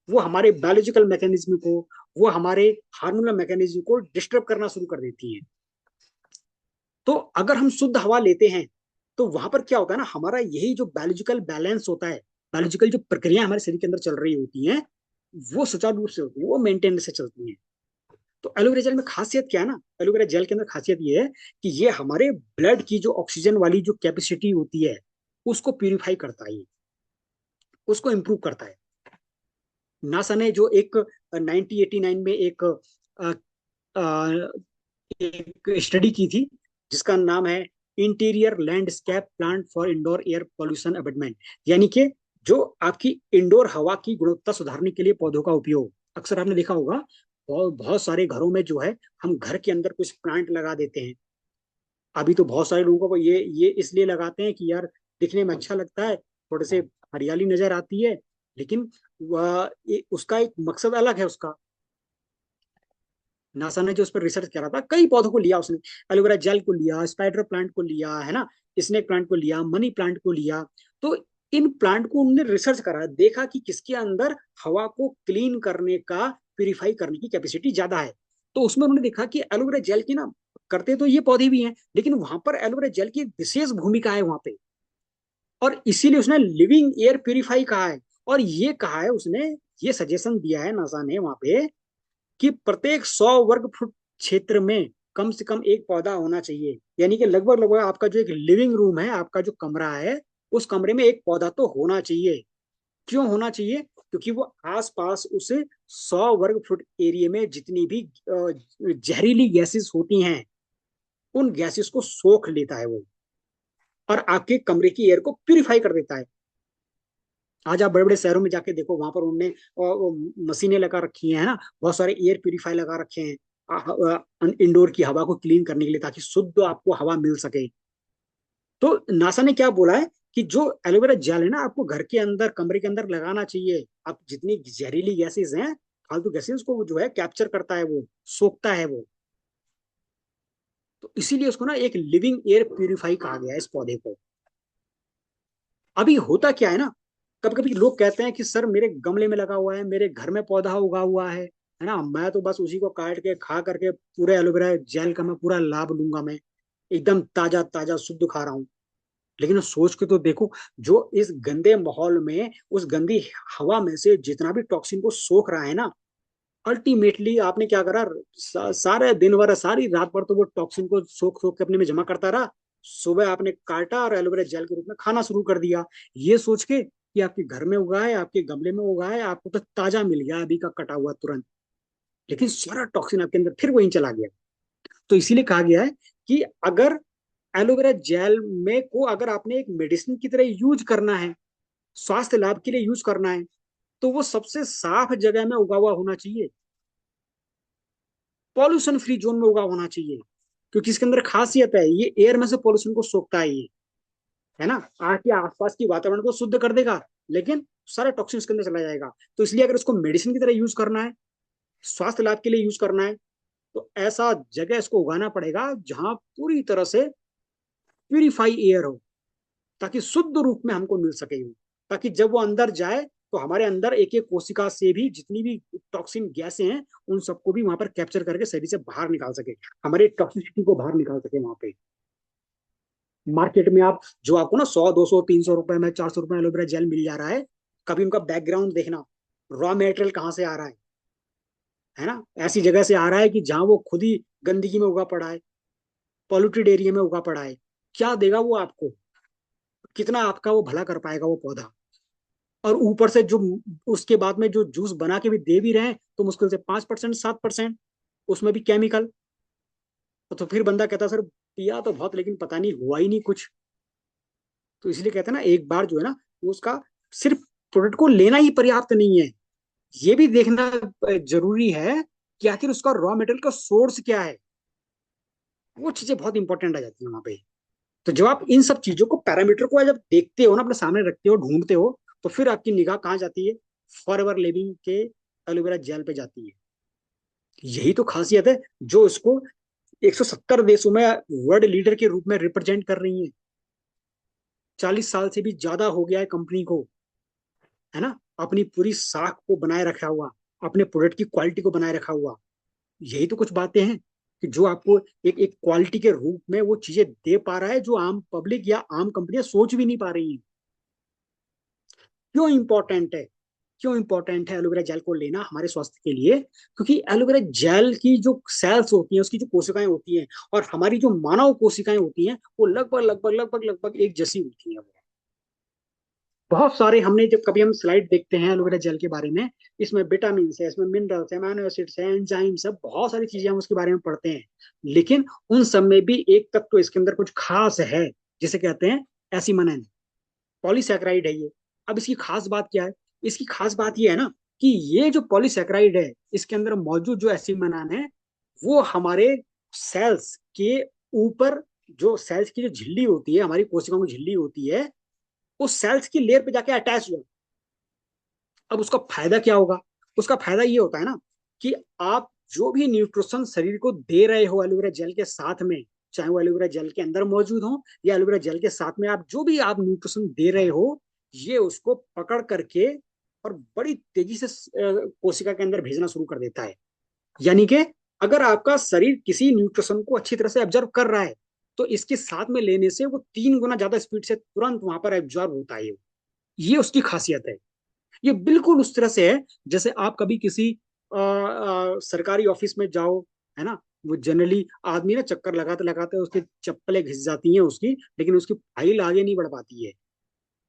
वो हमारे बायोलॉजिकल मैकेनिज्म को, वो हमारे हार्मोनल मैकेनिज्म को डिस्टर्ब करना शुरू कर देती हैं। तो अगर हम शुद्ध हवा लेते हैं तो वहां पर क्या होता है ना, हमारा यही जो बायोलॉजिकल बैलेंस होता है, बायोलॉजिकल जो प्रक्रिया हमारे शरीर के अंदर चल रही होती हैं, वो सुचारू रूप से होती है, वो मेंटेन से चलती हैं। तो एलोवेरा जेल में खासियत क्या है ना, एलोवेरा जेल के अंदर खासियत ये है कि ये हमारे ब्लड की जो ऑक्सीजन वाली जो कैपेसिटी होती है उसको प्यूरिफाई करता है, उसको इम्प्रूव करता है। नासा ने जो एक 1989 में अ, अ, एक स्टडी की थी जिसका नाम है interior landscape plant for indoor air pollution abatement, यानी कि जो आपकी इंडोर हवा की गुणवत्ता सुधारने के लिए पौधों का उपयोग। अक्सर आपने देखा होगा बहुत बहुत सारे घरों में जो है हम घर के अंदर कुछ प्लांट लगा देते हैं। अभी तो बहुत सारे लोगों को ये इसलिए लगाते हैं कि यार दिखने में अच्छा लगता है, थोड़े से हरियाली नजर आती है। लेकिन उसका एक मकसद अलग है उसका। नासा ने जो उस पर रिसर्च करा था, कई पौधों को लिया उसने, एलोवेरा जेल को लिया, स्पाइडर प्लांट को लिया, है ना, स्नेक प्लांट को लिया, मनी प्लांट को लिया। तो इन प्लांट को उन्होंने रिसर्च करा, देखा कि किसके अंदर हवा को क्लीन करने का, प्यूरिफाई करने की कैपेसिटी ज्यादा है। तो उसमें उन्होंने देखा कि एलोवेरा जेल की ना, करते तो ये पौधे भी हैं लेकिन वहां पर एलोवेरा जेल की विशेष भूमिका है वहां पे। और इसीलिए उसने लिविंग एयर प्यूरिफाई कहा है। और ये कहा है उसने, ये सजेशन दिया है नासा ने वहां पे कि प्रत्येक 100 वर्ग फुट क्षेत्र में कम से कम एक पौधा होना चाहिए। यानी कि लगभग लगभग आपका जो एक लिविंग रूम है, आपका जो कमरा है, उस कमरे में एक पौधा तो होना चाहिए। क्यों होना चाहिए? क्योंकि वो आसपास उस 100 वर्ग फुट एरिया में जितनी भी जहरीली गैसेस होती हैं, उन गैसेस को सोख लेता है वो, और आपके कमरे की एयर को प्यूरिफाई कर देता है। आज आप बड़े बड़े शहरों में जाके देखो, वहां पर उनने मशीनें लगा रखी हैं, है ना, बहुत सारे एयर प्यूरिफाई लगा रखे हैं इंडोर की हवा को क्लीन करने के लिए, ताकि शुद्ध आपको हवा मिल सके। तो नासा ने क्या बोला है कि जो एलोवेरा जेल है ना, आपको घर के अंदर, कमरे के अंदर लगाना चाहिए। आप जितनी जहरीली गैसेस हैं, फालतू गैसेस को जो है कैप्चर करता है, वो सोखता है वो। तो इसीलिए उसको ना एक लिविंग एयर प्यूरिफाई कहा गया है इस पौधे को। अभी होता क्या है ना, कभी कभी लोग कहते हैं कि सर मेरे गमले में लगा हुआ है, मेरे घर में पौधा उगा हुआ है ना, मैं तो बस उसी को काट के खा करके पूरे एलोवेरा जेल का मैं पूरा लाभ लूंगा, मैं एकदम ताजा ताजा शुद्ध खा रहा हूँ। लेकिन सोच के तो देखो, जो इस गंदे माहौल में, उस गंदी हवा में से जितना भी टॉक्सिन को सोख रहा है ना, अल्टीमेटली आपने क्या करा, सारे दिन भर, सारी रात भर तो वो टॉक्सिन को सोख सोख के अपने में जमा करता रहा। सुबह आपने काटा और एलोवेरा जेल के रूप में खाना शुरू कर दिया, ये सोच के कि आपके घर में उगा है, आपके गमले में उगा है, आपको तो ताजा मिल गया अभी का कटा हुआ तुरंत। लेकिन सारा टॉक्सिन आपके अंदर फिर वहीं चला गया। तो इसीलिए कहा गया है कि अगर एलोवेरा जेल में को अगर आपने एक मेडिसिन की तरह यूज करना है, स्वास्थ्य लाभ के लिए यूज करना है, तो वो सबसे साफ जगह में उगा हुआ होना चाहिए, पॉल्यूशन फ्री जोन में उगा होना चाहिए। क्योंकि इसके अंदर खासियत है, ये एयर में से पॉल्यूशन को सोखता है ये, है ना, आपके आसपास की वातावरण को शुद्ध कर देगा, लेकिन सारा टॉक्सिन इसके अंदर चला जाएगा। तो इसलिए अगर इसको मेडिसिन की तरह यूज करना है, स्वास्थ्य लाभ के लिए यूज करना है, तो ऐसा जगह इसको उगाना पड़ेगा जहां पूरी तरह से प्यूरिफाई एयर हो, ताकि शुद्ध रूप में हमको मिल सके वो। ताकि जब वो अंदर जाए तो हमारे अंदर एक एक कोशिका से भी जितनी भी टॉक्सिन गैसें हैं, उन सबको भी वहां पर कैप्चर करके शरीर से बाहर निकाल सके, हमारे टॉक्सिसिटी को बाहर निकाल सके वहां पे। मार्केट में आप जो आपको ना 100 200 300 रुपए में, 400 रुपए एलोवेरा जेल मिल जा रहा है, कभी उनका बैकग्राउंड देखना, रॉ मेटेरियल कहाँ से आ रहा है ना, ऐसी जगह से आ रहा है कि जहां वो खुद ही गंदगी में उगा पड़ा है, पॉल्यूटेड एरिया में उगा पड़ा है। क्या देगा वो आपको? कितना आपका वो भला कर पाएगा वो पौधा? और ऊपर से जो उसके बाद में जो जूस बना के भी दे भी रहे हैं तो मुश्किल से 5% 7%, उसमें भी केमिकल। तो फिर बंदा कहता सर पिया तो बहुत लेकिन पता नहीं हुआ ही नहीं कुछ। तो इसलिए कहते हैं ना, एक बार जो है ना, वो उसका सिर्फ प्रोडक्ट को लेना ही पर्याप्त नहीं है, ये भी देखना जरूरी है कि आखिर उसका रॉ मटेरियल का सोर्स क्या है। वो चीजें बहुत इंपॉर्टेंट आ जाती है वहां पे। तो जब आप इन सब चीजों को, पैरामीटर को जब देखते हो ना, अपने सामने रखते हो, ढूंढते हो, तो फिर आपकी निगाह कहाँ जाती है? फॉरएवर लिविंग के एलोवेरा जेल पे जाती है। यही तो खासियत है जो इसको 170 देशों में वर्ल्ड लीडर के रूप में रिप्रेजेंट कर रही है। 40 साल से भी ज्यादा हो गया है कंपनी को, है ना, अपनी पूरी साख को बनाए रखा हुआ, अपने प्रोडक्ट की क्वालिटी को बनाए रखा हुआ। यही तो कुछ बातें हैं कि जो आपको एक एक क्वालिटी के रूप में वो चीजें दे पा रहा है, जो आम पब्लिक या आम कंपनियां सोच भी नहीं पा रही हैं। क्यों इंपॉर्टेंट है? क्यों इंपॉर्टेंट है एलोवेरा जेल को लेना हमारे स्वास्थ्य के लिए? क्योंकि एलोवेरा जेल की जो सेल्स होती हैं, उसकी जो कोशिकाएं होती हैं, और हमारी जो मानव कोशिकाएं होती हैं, वो लगभग लगभग लगभग लगभग एक जैसी होती हैं। बहुत सारे, हमने जब कभी हम स्लाइड देखते हैं एलोवेरा जेल के बारे में, इसमें विटामिन है, इसमें मिनरल्स है, अमीनो एसिड्स है, एंजाइम्स है, बहुत सारी चीजें हम उसके बारे में पढ़ते हैं। लेकिन उन सब में भी एक तत्व तो इसके अंदर कुछ खास है, जिसे कहते हैं एसिमन, पॉलीसैकेराइड है ये। अब इसकी खास बात क्या है? इसकी खास बात ये है ना कि ये जो पॉलीसैकेराइड है, इसके अंदर मौजूद जो एसिमनान है, वो हमारे सेल्स के ऊपर, जो सेल्स की जो झिल्ली होती है, हमारी कोशिकाओं की झिल्ली होती है, उस सेल्स की लेयर पे जाके अटैच हुआ। अब उसका फायदा क्या होगा? उसका फायदा ये होता है ना कि आप जो भी न्यूट्रिशन शरीर को दे रहे हो एलोवेरा जेल के साथ में, चाहे वो एलोवेरा जेल के अंदर मौजूद हो या एलोवेरा जेल के साथ में आप जो भी आप न्यूट्रिशन दे रहे हो, ये उसको पकड़ करके और बड़ी तेजी से कोशिका के अंदर भेजना शुरू कर देता है। यानी कि अगर आपका शरीर किसी न्यूट्रिशन को अच्छी तरह से ऑब्जर्व कर रहा है, तो इसके साथ में लेने से वो 3 गुना ज्यादा स्पीड से तुरंत वहां पर एब्जॉर्ब होता है। ये उसकी खासियत है। ये बिल्कुल उस तरह से है जैसे आप कभी किसी सरकारी ऑफिस में जाओ, है ना, वो जनरली आदमी ना चक्कर लगाते लगाते उसकी चप्पलें घिस जाती हैं उसकी, लेकिन उसकी फाइल आगे नहीं बढ़ पाती है।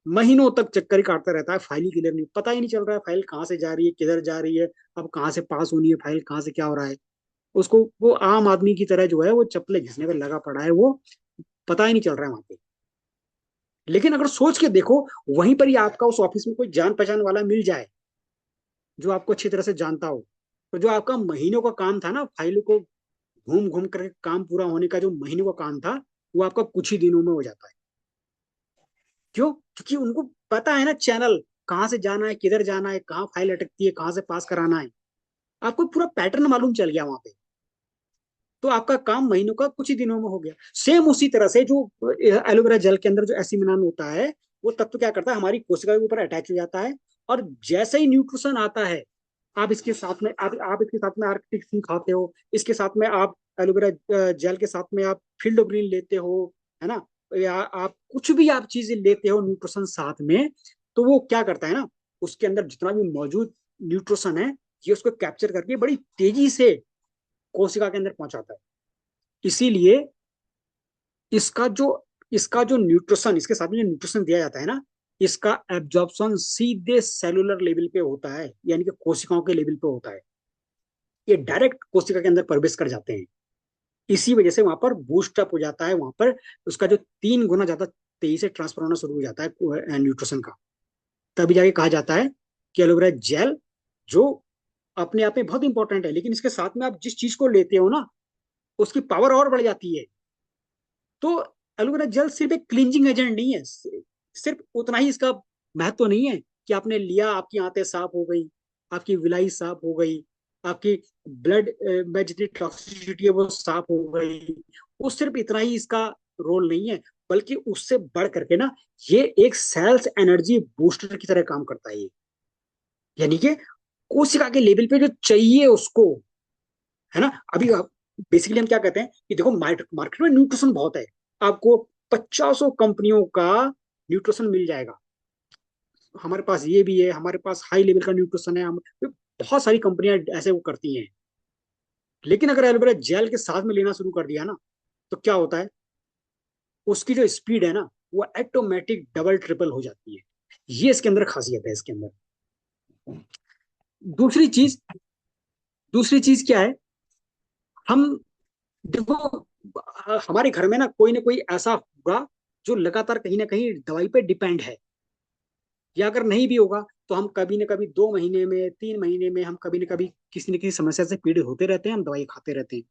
महीनों तक चक्कर ही काटता रहता है, फाइल ही क्लियर नहीं, पता ही नहीं चल रहा है फाइल कहाँ से जा रही है, किधर जा रही है, अब कहाँ से पास होनी है फाइल, कहाँ से क्या हो रहा है। उसको वो आम आदमी की तरह जो है वो चप्पलें घिसने पर लगा पड़ा है, वो पता ही नहीं चल रहा है वहां पे। लेकिन अगर सोच के देखो, वहीं पर ही आपका उस ऑफिस में कोई जान पहचान वाला मिल जाए जो आपको अच्छी तरह से जानता हो, तो जो आपका महीनों का काम था ना, फाइल को घूम घूम करके काम पूरा होने का जो महीनों का काम था, वो आपका कुछ ही दिनों में हो जाता है। क्यों? क्योंकि उनको पता है ना चैनल, कहाँ से जाना है, किधर जाना है, कहाँ फाइल अटकती है, कहाँ से पास कराना है। आपको पूरा पैटर्न मालूम चल गया वहां पे, तो आपका काम महीनों का कुछ ही दिनों में हो गया। सेम उसी तरह से जो एलोवेरा जेल के अंदर जो एसिमिनान होता है, वो तत्व क्या करता है, हमारी कोशिका के ऊपर अटैच हो जाता है, और जैसे ही न्यूट्रिशन आता है, आप इसके साथ में आप इसके साथ में आर्कटिक सी खाते हो, इसके साथ में आप एलोवेरा जेल के साथ में आप फील्ड ग्रीन लेते हो, है ना, या आप कुछ भी आप चीजें लेते हो न्यूट्रिशन साथ में, तो वो क्या करता है ना, उसके अंदर जितना भी मौजूद न्यूट्रिशन है, ये उसको कैप्चर करके बड़ी तेजी से कोशिका के अंदर पहुंचाता है। इसीलिए इसका जो इसका जो न्यूट्रिशन, इसके साथ में जो न्यूट्रिशन दिया जाता है ना, इसका एब्जॉर्प्शन सीधे सेलुलर लेवल पे होता है, यानी कि कोशिकाओं के लेवल पे होता है। ये डायरेक्ट कोशिका के अंदर प्रवेश कर जाते हैं। इसी वजह से वहां पर बूस्ट अप हो जाता है, वहां पर उसका जो 3 गुना ज्यादा तेजी से ट्रांसफर होना शुरू हो जाता है न्यूट्रिशन का। तभी जाके कहा जाता है कि एलोवेरा जेल जो अपने आप में बहुत इंपॉर्टेंट है, लेकिन इसके साथ में आप जिस चीज को लेते हो ना, उसकी पावर और बढ़ जाती है। तो एलोवेरा जेल सिर्फ एक क्लींजिंग एजेंट नहीं है, सिर्फ उतना ही इसका महत्व नहीं है कि आपने लिया, आपकी आंतें साफ हो गई, आपकी विलाई साफ हो गई, आपकी ब्लड में जितनी टॉक्सिसिटी है वो साफ हो गई। वो सिर्फ इतना ही इसका रोल नहीं है, बल्कि उससे बढ़ करके ना, ये एक सेल्स एनर्जी बूस्टर की तरह काम करता है ये। यानी कि कोशिका के लेवल पे जो चाहिए उसको, है ना। अभी बेसिकली हम क्या कहते हैं कि देखो, मार्केट में न्यूट्रिशन बहुत है, आपको 50 कंपनियों का न्यूट्रिशन मिल जाएगा। हमारे पास ये भी है, हमारे पास हाई लेवल का न्यूट्रिशन है, हम बहुत सारी कंपनियां ऐसे वो करती हैं। लेकिन अगर एलोवेरा जेल के साथ में लेना शुरू कर दिया ना, तो क्या होता है, उसकी जो स्पीड है ना, वो ऑटोमेटिक डबल ट्रिपल हो जाती है। ये इसके अंदर खासियत है इसके अंदर। दूसरी चीज, दूसरी चीज क्या है, हम देखो, हमारे घर में ना कोई ऐसा होगा जो लगातार कहीं ना कहीं दवाई पे डिपेंड है। या अगर नहीं भी होगा तो हम कभी ना कभी 2 महीने में, 3 महीने में हम कभी ना कभी किसी न किसी समस्या से पीड़ित होते रहते हैं, हम दवाई खाते रहते हैं।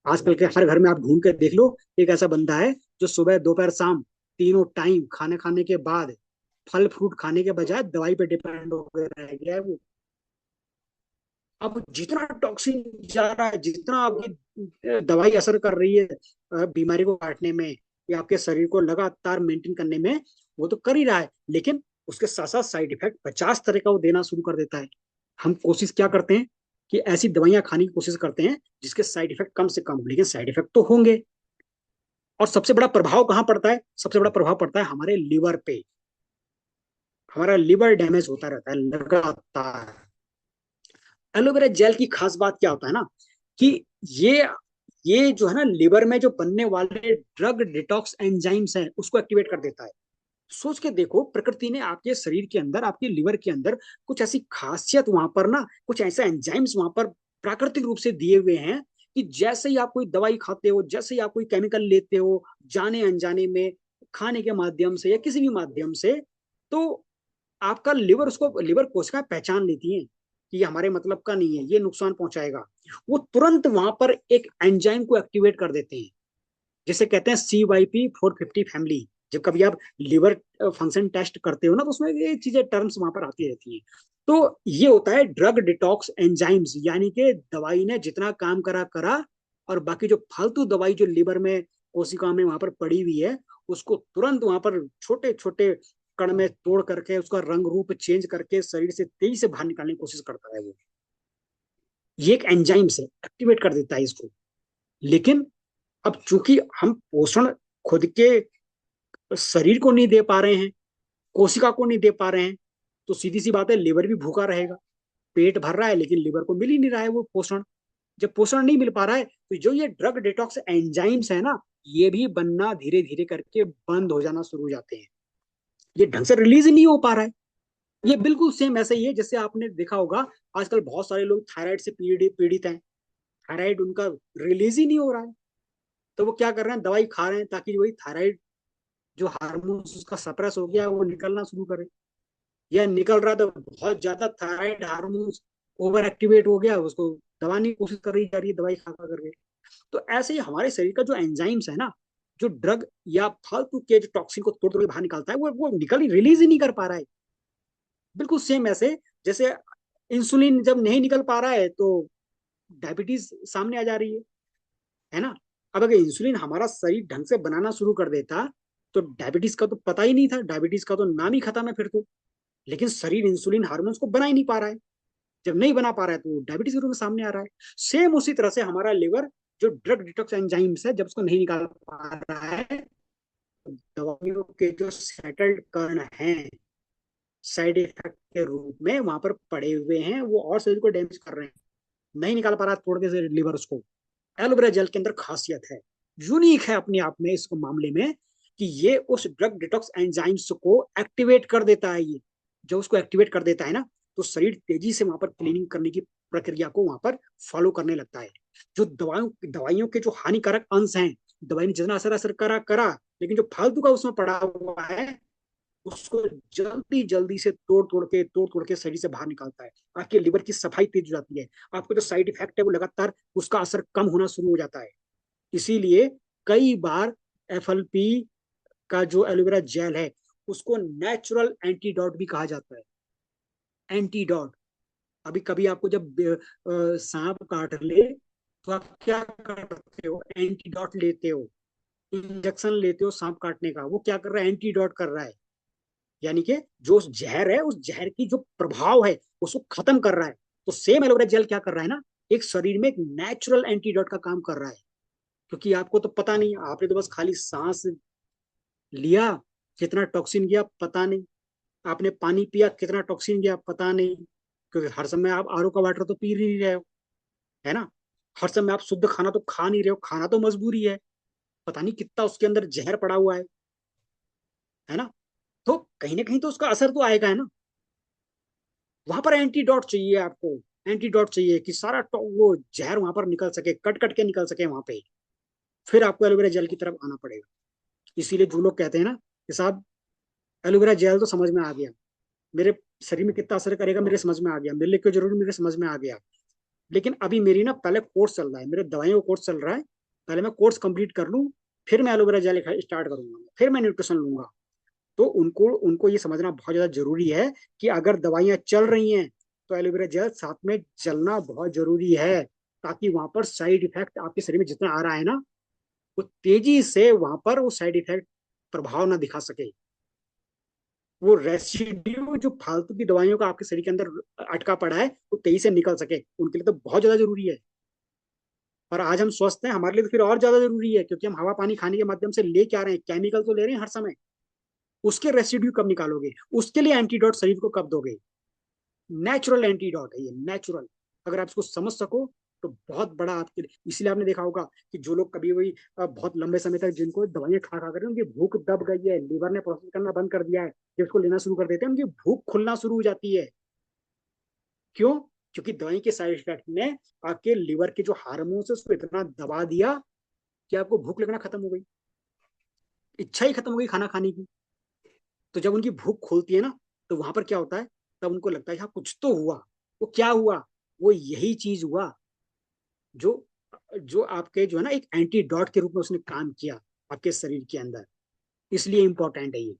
आजकल के हर घर में आप ढूंढ कर देख लो, एक ऐसा बंदा है जो सुबह दोपहर शाम तीनों टाइम खाना खाने के बाद फल फ्रूट खाने के बजाय दवाई पे डिपेंड होकर रह गया है वो। अब जितना टॉक्सिन जा रहा है, जितना आपकी दवाई असर कर रही है बीमारी को काटने में या आपके शरीर को लगातार मेंटेन करने में, वो तो कर ही रहा है, लेकिन उसके साथ साथ साइड इफेक्ट 50 तरह का वो देना शुरू कर देता है। हम कोशिश क्या करते हैं कि ऐसी दवाइयां खाने की कोशिश करते हैं जिसके साइड इफेक्ट कम से कम हो, लेकिन साइड इफेक्ट तो होंगे। और सबसे बड़ा प्रभाव कहाँ पड़ता है? सबसे बड़ा प्रभाव पड़ता है हमारे लिवर पे। हमारा लिवर डैमेज होता रहता है लगातार। एलोवेरा जेल की खास बात क्या होता है ना, कि ये ये जो है ना, लिवर में जो बनने वाले ड्रग डिटॉक्स एंजाइम्स हैं उसको एक्टिवेट कर देता है। सोच के देखो, प्रकृति ने आपके शरीर के अंदर, आपके लिवर के अंदर कुछ ऐसी खासियत वहां पर ना, कुछ ऐसे एंजाइम्स वहां पर प्राकृतिक रूप से दिए हुए हैं कि जैसे ही आप कोई दवाई खाते हो, जैसे ही आप कोई केमिकल लेते हो, जाने अनजाने में, खाने के माध्यम से या किसी भी माध्यम से, तो आपका लिवर, उसको लिवर कोशिकाएं पहचान लेती हैं कि ये हमारे मतलब का नहीं है, ये नुकसान पहुंचाएगा। वो तुरंत वहां पर एक एंजाइम को एक्टिवेट कर देते हैं, जिसे कहते हैं CYP450 फैमिली। जब कभी आप लिवर फंक्शन टेस्ट करते हो ना, तो उसमें ये चीजें, टर्म्स वहां पर आती रहती हैं। तो ये होता है ड्रग डिटॉक्स एंजाइम्स, यानी कि दवाई ने जितना काम करा करा, और बाकी जो फालतू दवाई जो लिवर में, कोशिका में वहां पर पड़ी हुई है, उसको तुरंत वहां पर छोटे छोटे कण में तोड़ करके उसका रंग रूप चेंज करके शरीर से तेजी से बाहर निकालने की कोशिश करता है वो। ये एक एंजाइम से एक्टिवेट कर देता है इसको। लेकिन अब चूंकि हम पोषण खुद के शरीर को नहीं दे पा रहे हैं, कोशिका को नहीं दे पा रहे हैं, तो सीधी सी बात है, लिवर भी भूखा रहेगा। पेट भर रहा है लेकिन लिवर को मिल ही नहीं रहा है वो पोषण। जब पोषण नहीं मिल पा रहा है, तो जो ये ड्रग डिटॉक्स एंजाइम्स है ना, ये भी बनना धीरे धीरे करके बंद हो जाना शुरू हो जाते हैं। ये ढंग से रिलीज ही नहीं हो पा रहा है। ये बिल्कुल सेम ऐसे ही है जैसे आपने देखा होगा, आजकल बहुत सारे लोग थायराइड से पीड़ित पीड़ित हैं। थायराइड उनका रिलीज ही नहीं हो रहा है, तो वो क्या कर रहे हैं, दवाई खा रहे हैं ताकि वही थायराइड जो हार्मोन उसका सप्रेस हो गया वो निकलना शुरू करे। या निकल रहा तो बहुत ज्यादा थायराइड हार्मोन ओवर एक्टिवेट हो गया, उसको दबाने की कोशिश कर रही जा रही है दवाई खा खा करके। तो ऐसे ही हमारे शरीर का जो एंजाइम्स है ना, जो ड्रग या फालतू के जो टॉक्सिन को तोड़ तोड़ के बाहर निकालता है, वो निकल ही, रिलीज ही नहीं कर पा रहा है। बिल्कुल सेम ऐसे जैसे इंसुलिन जब नहीं निकल पा रहा है तो डायबिटीज सामने आ जा रही है ना। अब अगर इंसुलिन हमारा शरीर ढंग से बनाना शुरू कर देता, तो डायबिटीज का तो पता ही नहीं था, डायबिटीज का तो नाम ही खत्म है फिर तो। लेकिन शरीर इंसुलिन हार्मोन्स को बना ही नहीं पा रहा है। जब नहीं बना पा रहा है तो डायबिटीज के रूप में सामने आ रहा है। सेम उसी तरह से हमारा लिवर, जो ड्रग डिटॉक्स एंजाइम्स है, जब उसको नहीं निकाल पा रहा है, दवाइयों के जो सेटल्ड कण हैं, साइड इफेक्ट के रूप में वहां पर पड़े हुए हैं, वो और शरीर को डैमेज कर रहे हैं। नहीं निकाल पा रहा तोड़ के लिवर उसको। एलोवेरा जेल के अंदर खासियत है, यूनिक है अपने आप में इस मामले में, कि ये उस ड्रग डिटॉक्स एंजाइम्स को एक्टिवेट कर देता है। ये जब उसको एक्टिवेट कर देता है ना, तो शरीर तेजी से वहां पर क्लीनिंग करने की प्रक्रिया को वहां पर फॉलो करने लगता है। जो दवाइयों के जो हानिकारक अंश हैं, दवाई ने जितना असर असर करा करा, लेकिन जो फालतू का उसमें पड़ा हुआ है, उसको जल्दी जल्दी से तोड़ तोड़ के शरीर से बाहर निकालता है। आपके लिवर की सफाई तेज हो जाती है, आपको जो साइड इफेक्ट है वो लगातार उसका असर कम होना शुरू हो जाता है। इसीलिए कई बार FLP का जो एलोवेरा जेल है, उसको नेचुरल एंटीडोट भी कहा जाता है। एंटीडोट। अभी कभी आपको जब सांप काट ले, तो आप क्या करते हो, एंटीडोट लेते हो, इंजेक्शन लेते हो सांप काटने का। वो क्या कर रहा है, एंटीडोट कर रहा है। यानी कि जो उस जहर है, उस जहर की जो प्रभाव है उसको खत्म कर रहा है। तो सेम एलोवेरा जेल क्या कर रहा है ना, एक शरीर में एक नेचुरल एंटीडोट का काम कर रहा है। क्योंकि आपको तो पता नहीं, आपने तो बस खाली सांस लिया, कितना टॉक्सिन गया पता नहीं। आपने पानी पिया, कितना टॉक्सिन गया पता नहीं। क्योंकि हर समय आप RO का वाटर तो पी नहीं रहे हो, है ना। हर समय आप शुद्ध खाना तो खा नहीं रहे हो, खाना तो मजबूरी है। पता नहीं कितना उसके अंदर जहर पड़ा हुआ है ना। तो कहीं ना कहीं तो उसका असर तो आएगा, है ना। वहां पर एंटीडोट चाहिए आपको, एंटीडोट चाहिए कि सारा वो जहर वहां पर निकल सके, कट कट के निकल सके वहां पे। फिर आपको एलोवेरा जेल की तरफ आना पड़ेगा। इसीलिए जो लोग कहते हैं ना कि साहब एलोवेरा जेल तो समझ में आ गया, मेरे शरीर में कितना असर करेगा मेरे समझ में आ गया, मेरे लिए क्यों जरूरी मेरे समझ में आ गया, लेकिन अभी मेरी ना पहले कोर्स चल रहा है, मेरे दवाइयों का कोर्स चल रहा है, पहले मैं कोर्स कंप्लीट कर लूँ, फिर मैं एलोवेरा जेल स्टार्ट करूंगा, फिर मैं न्यूट्रिशन लूंगा। तो उनको उनको ये समझना बहुत ज्यादा जरूरी है कि अगर दवाइयां चल रही हैं तो एलोवेरा जेल साथ में चलना बहुत जरूरी है, ताकि वहां पर साइड इफेक्ट आपके शरीर में जितना आ रहा है ना, वो तेजी से वहां पर वो साइड इफेक्ट प्रभाव ना दिखा सके। वो रेसिड्यू जो फालतू की दवाइयों का आपके शरीर के अंदर अटका पड़ा है वो तेजी से निकल सके, उनके लिए तो बहुत ज्यादा जरूरी है। और आज हम स्वस्थ हैं, हमारे लिए तो फिर और ज्यादा जरूरी है, क्योंकि हम हवा पानी खाने के माध्यम से ले क्या रहे हैं, केमिकल तो ले रहे हैं हर समय। उसके रेसिड्यू कब निकालोगे, उसके लिए एंटीडोट शरीर को कब दोगे। नेचुरल एंटीडोट है ये, नेचुरल। अगर आप इसको समझ सको तो बहुत बड़ा आपके लिए। इसीलिए आपने देखा होगा कि जो लोग कभी वही बहुत लंबे समय तक जिनको दवाइयां खा खा कर उनकी भूख दब गई है, लीवर ने प्रोसेस करना बंद कर दिया है, जब उसको लेना शुरू कर देते हैं उनकी भूख खुलना शुरू हो जाती है। क्यों? क्योंकि दवाई के साइड इफेक्ट ने आपके लीवर के जो हार्मोन्स है उसको इतना दबा दिया कि आपको भूख लगना खत्म हो गई, इच्छा ही खत्म हो गई खाना खाने की। तो जब उनकी भूख खोलती है ना, तो वहां पर क्या होता है, तब उनको लगता है हाँ कुछ तो हुआ। वो क्या हुआ? वो यही चीज हुआ जो जो आपके जो है ना एक एंटीडॉट के रूप में उसने काम किया आपके शरीर के अंदर। इसलिए इंपॉर्टेंट है ये।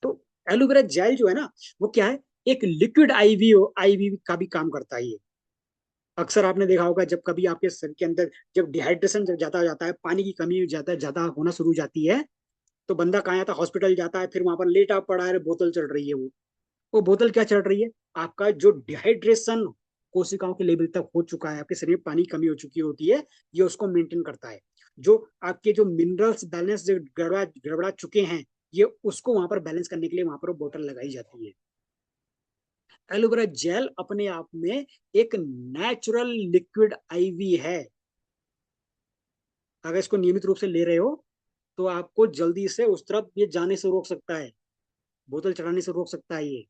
तो एलोवेरा जेल जो है ना, वो क्या है, एक लिक्विड आईवी आईवी का भी काम करता है ये। अक्सर आपने देखा होगा जब कभी आपके शरीर के अंदर जब डिहाइड्रेशन जब ज्यादा हो जाता है, पानी की कमी ज्यादा ज्यादा होना शुरू हो जाती है, तो बंदा कहाँ जाता है, हॉस्पिटल जाता है, फिर वहां पर लेटा पड़ा है, बोतल चल रही है वो बोतल क्या चल रही है, आपका जो डिहाइड्रेशन कोशिकाओं के लेवल तक हो चुका है, आपके शरीर में पानी की कमी हो चुकी होती है, ये उसको मेंटेन करता है। जो आपके जो मिनरल्स बैलेंस जो गड़बड़ा गड़बड़ा चुके हैं, ये उसको वहां पर बैलेंस करने के लिए वहां पर वो बोतल लगाई जाती है। एलोवेरा जेल अपने आप में एक नेचुरल लिक्विड आईवी है। अगर इसको नियमित रूप से ले रहे हो तो आपको जल्दी से उस तरफ ये जाने से रोक सकता है, बोतल चढ़ाने से रोक सकता है ये,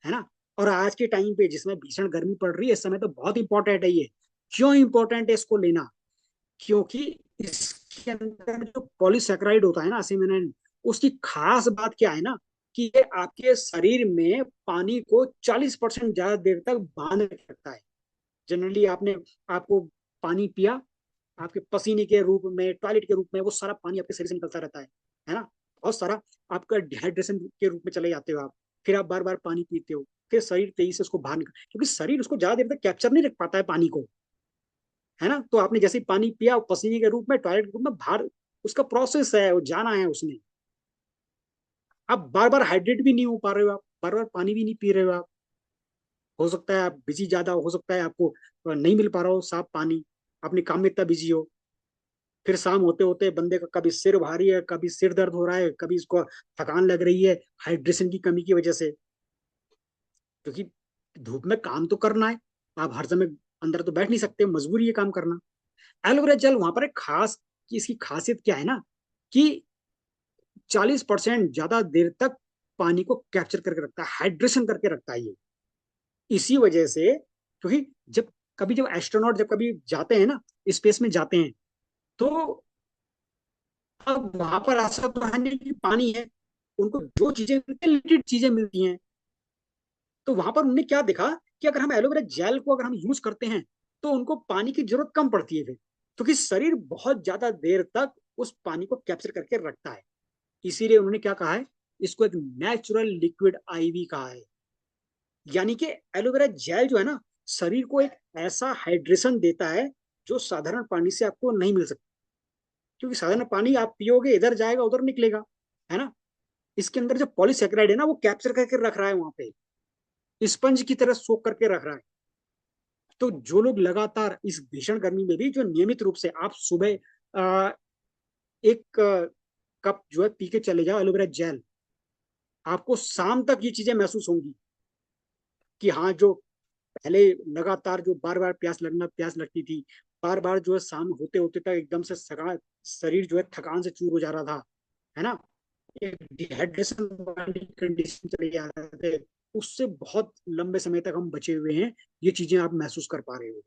है ना। और आज के टाइम पे जिसमें भीषण गर्मी पड़ रही है इस समय तो बहुत इंपॉर्टेंट है ये। क्यों इंपॉर्टेंट है इसको लेना? क्योंकि इसके अंदर जो पॉलीसेकेराइड होता है ना, असीमिनेट, उसकी खास बात क्या है ना, कि ये आपके शरीर में पानी को 40% ज्यादा देर तक बांध के रखता है। जनरली आपने आपको पानी पिया, आपके पसीने के रूप में, टॉयलेट के रूप में वो सारा पानी आपके शरीर से निकलता रहता है ना, बहुत सारा। आपका डिहाइड्रेशन के रूप में चले जाते हो आप, फिर आप बार बार पानी पीते हो, फिर शरीर तेजी से उसको बाहर निकल, क्योंकि शरीर उसको ज्यादा देर तक कैप्चर नहीं रख पाता है पानी को, है ना। तो आपने जैसे ही पानी पिया पसीने के रूप में, टॉयलेट के रूप में बाहर, उसका प्रोसेस है, वो जाना है उसने। आप बार बार हाइड्रेट भी नहीं हो पा रहे हो, आप बार बार पानी भी नहीं पी रहे हो आप। हो सकता है आप बिजी ज्यादा हो सकता है आपको नहीं मिल पा रहा हो साफ पानी, अपने काम में इतना बिजी हो। फिर शाम होते होते बंदे का कभी सिर भारी है, कभी सिर दर्द हो रहा है, कभी इसको थकान लग रही है, हाइड्रेशन की कमी की वजह से। क्योंकि धूप में काम तो करना है, आप हर समय अंदर तो बैठ नहीं सकते, मजबूरी है काम करना। एलोवेरा जेल वहां पर एक खास, कि इसकी खासियत क्या है ना, कि 40% ज्यादा देर तक पानी को कैप्चर करके रखता है, हाइड्रेशन करके रखता है ये। इसी वजह से, क्योंकि जब एस्ट्रोनॉट जब कभी जाते हैं ना, स्पेस में जाते हैं, तो अब वहां पर ऐसा तो है नहीं कि पानी है, उनको जो चीजें मिलती हैं लिमिटेड चीजें मिलती हैं। तो वहां पर उन्होंने क्या देखा कि अगर हम एलोवेरा जेल को अगर हम यूज करते हैं तो उनको पानी की जरूरत कम पड़ती है फिर, क्योंकि शरीर बहुत ज्यादा देर तक उस पानी को कैप्चर करके रखता है। इसीलिए उन्होंने क्या कहा है, इसको एक नेचुरल लिक्विड आईवी कहा है। यानी कि एलोवेरा जेल जो है ना, शरीर को एक ऐसा हाइड्रेशन देता है जो साधारण पानी से आपको नहीं मिल सकता। क्योंकि साधारण पानी आप पियोगे इधर जाएगा उधर निकलेगा, है ना। इसके अंदर जो पॉलीसेकेराइड है ना, वो कैप्चर करके रख रहा है वहां पे, स्पंज की तरह सोख करके रख रहा है। तो जो लोग लगातार इस भीषण गर्मी में भी जो नियमित रूप से आप सुबह एक कप जो है पी के चले जाओ एलोवेरा जेल, आपको शाम तक ये चीजें महसूस होंगी कि हाँ, जो पहले लगातार जो बार बार प्यास लगती थी, बार बार जो है शाम होते होते तक एकदम से शरीर जो है थकान से चूर हो जा रहा था, है ना, एक डिहाइड्रेशन वाली कंडीशन चले जा रहे थे, उससे बहुत लंबे समय तक हम बचे हुए हैं। ये चीजें आप महसूस कर पा रहे हो।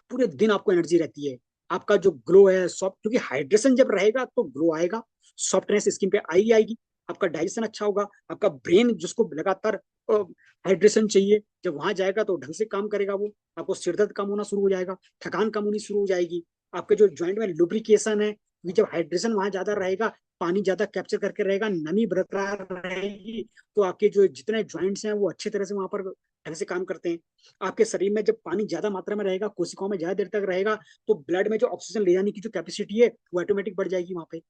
पूरे दिन आपको एनर्जी रहती है। आपका जो ग्लो है सॉफ्ट, क्योंकि हाइड्रेशन जब रहेगा तो ग्लो आएगा, सॉफ्टनेस स्किन पे आएगी आएगी। आपका डाइजेशन अच्छा होगा, आपका ब्रेन जिसको लगातार हाइड्रेशन चाहिए, जब वहां जाएगा तो ढंग से काम करेगा वो। आपको सिरदर्द कम होना शुरू हो जाएगा, थकान कम होनी शुरू हो जाएगी। आपके जो ज्वाइंट में लुब्रिकेशन है, क्योंकि जब हाइड्रेशन वहां ज्यादा रहेगा, पानी ज्यादा कैप्चर करके रहेगा, नमी बरकरार रहेगी, तो आपके जो जितने ज्वाइंट्स हैं वो अच्छी तरह से वहां पर ढंग से काम करते हैं। आपके शरीर में जब पानी ज्यादा मात्रा में रहेगा, कोशिकाओं में ज्यादा देर तक रहेगा, तो ब्लड में जो ऑक्सीजन ले जाने की जो कैपेसिटी है वो ऑटोमेटिक बढ़ जाएगी वहां पे।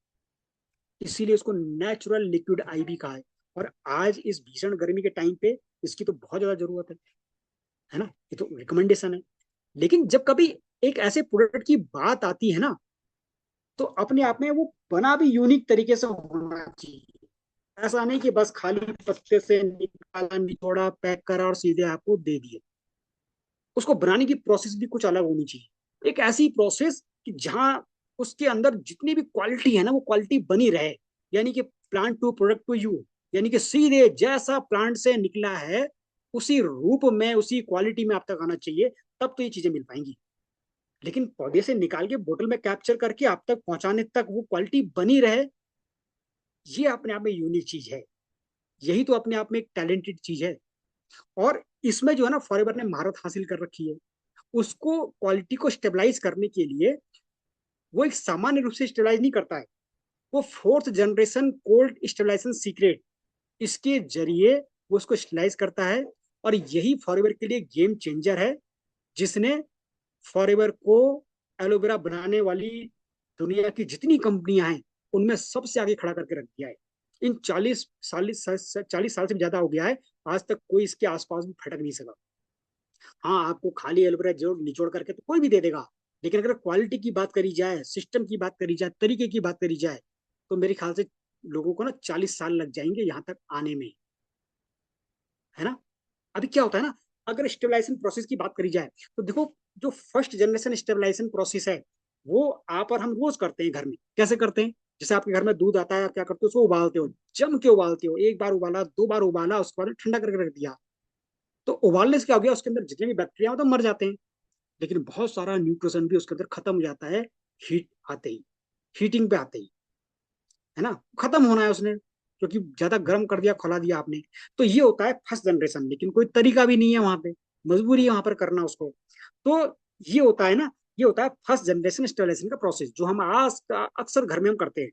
इसीलिए इसको नेचुरल लिक्विड आई भी कहा है। और आज इस भीषण गर्मी के टाइम पे इसकी तो बहुत ज्यादा जरूरत है ना। ये तो रिकमेंडेशन है। लेकिन जब कभी एक ऐसे प्रोडक्ट की बात आती है ना, तो अपने आप में वो बना भी यूनिक तरीके से होना चाहिए। ऐसा नहीं कि बस खाली पत्ते से निकाला, निचोड़ा, पैक करा और सीधे आपको दे दिए। उसको बनाने की प्रोसेस भी कुछ अलग होनी चाहिए। एक ऐसी प्रोसेस कि जहां उसके अंदर जितनी भी क्वालिटी है ना, वो क्वालिटी बनी रहे। यानी कि plant to product to you, यानी कि सीधे जैसा प्लांट से निकला है उसी रूप में, उसी क्वालिटी में आप तक आना चाहिए। तब तो ये चीजें मिल पाएंगी। लेकिन पौधे से निकाल के बोतल में कैप्चर करके आप तक पहुंचाने तक वो क्वालिटी बनी रहे, ये अपने आप में यूनिक चीज है। यही तो अपने आप में एक टैलेंटेड चीज है। और इसमें जो है ना, फॉरएवर ने महारत हासिल कर रखी है। उसको क्वालिटी को स्टेबलाइज करने के लिए वो एक सामान्य रूप से स्टेबलाइज नहीं करता है। वो fourth generation cold stabilization secret, इसके जरिए वो उसको स्टेबलाइज करता है। और यही फॉरएवर के लिए गेम चेंजर है, जिसने फॉरएवर को एलोवेरा बनाने वाली दुनिया की जितनी कंपनियां हैं उनमें सबसे आगे खड़ा करके रख दिया है। इन 40 साल से भी ज्यादा हो गया है, आज तक कोई इसके आसपास भी फटक नहीं सका। हाँ, आपको खाली एलोवेरा जोड़ निचोड़ करके तो कोई भी दे देगा, लेकिन अगर क्वालिटी की बात करी जाए, सिस्टम की बात करी जाए, तरीके की बात करी जाए, तो मेरे ख्याल से लोगों को ना 40 साल लग जाएंगे यहाँ तक आने में, है ना। अभी क्या होता है ना, अगर स्टेबलाइजेशन प्रोसेस की बात करी जाए, तो देखो, जो फर्स्ट जनरेशन स्टेबलाइजेशन प्रोसेस है, वो आप और हम रोज करते हैं घर में। कैसे करते हैं? जैसे आपके घर में दूध आता है, आप क्या करते हो? उसको उबालते हो, जम के उबालते हो। एक बार उबाला, दो बार उबाला, उसके बाद ठंडा करके रख दिया। तो उबालने से क्या हो गया, उसके अंदर जितने भी बैक्टीरिया हो तो मर जाते हैं, लेकिन बहुत सारा न्यूट्रिशन भी उसके अंदर खत्म हो जाता है। हीट आते ही, हीटिंग पे आते ही, है ना, खत्म होना है उसने, क्योंकि ज्यादा गर्म कर दिया, खौला दिया आपने। तो ये होता है फर्स्ट जनरेशन, लेकिन कोई तरीका भी नहीं है वहां पे, मजबूरी है वहां पर करना उसको। तो ये होता है ना, ये होता है फर्स्ट जनरेशन स्टेरिलाइजेशन का प्रोसेस, जो हम आज अक्सर घर में हम करते हैं।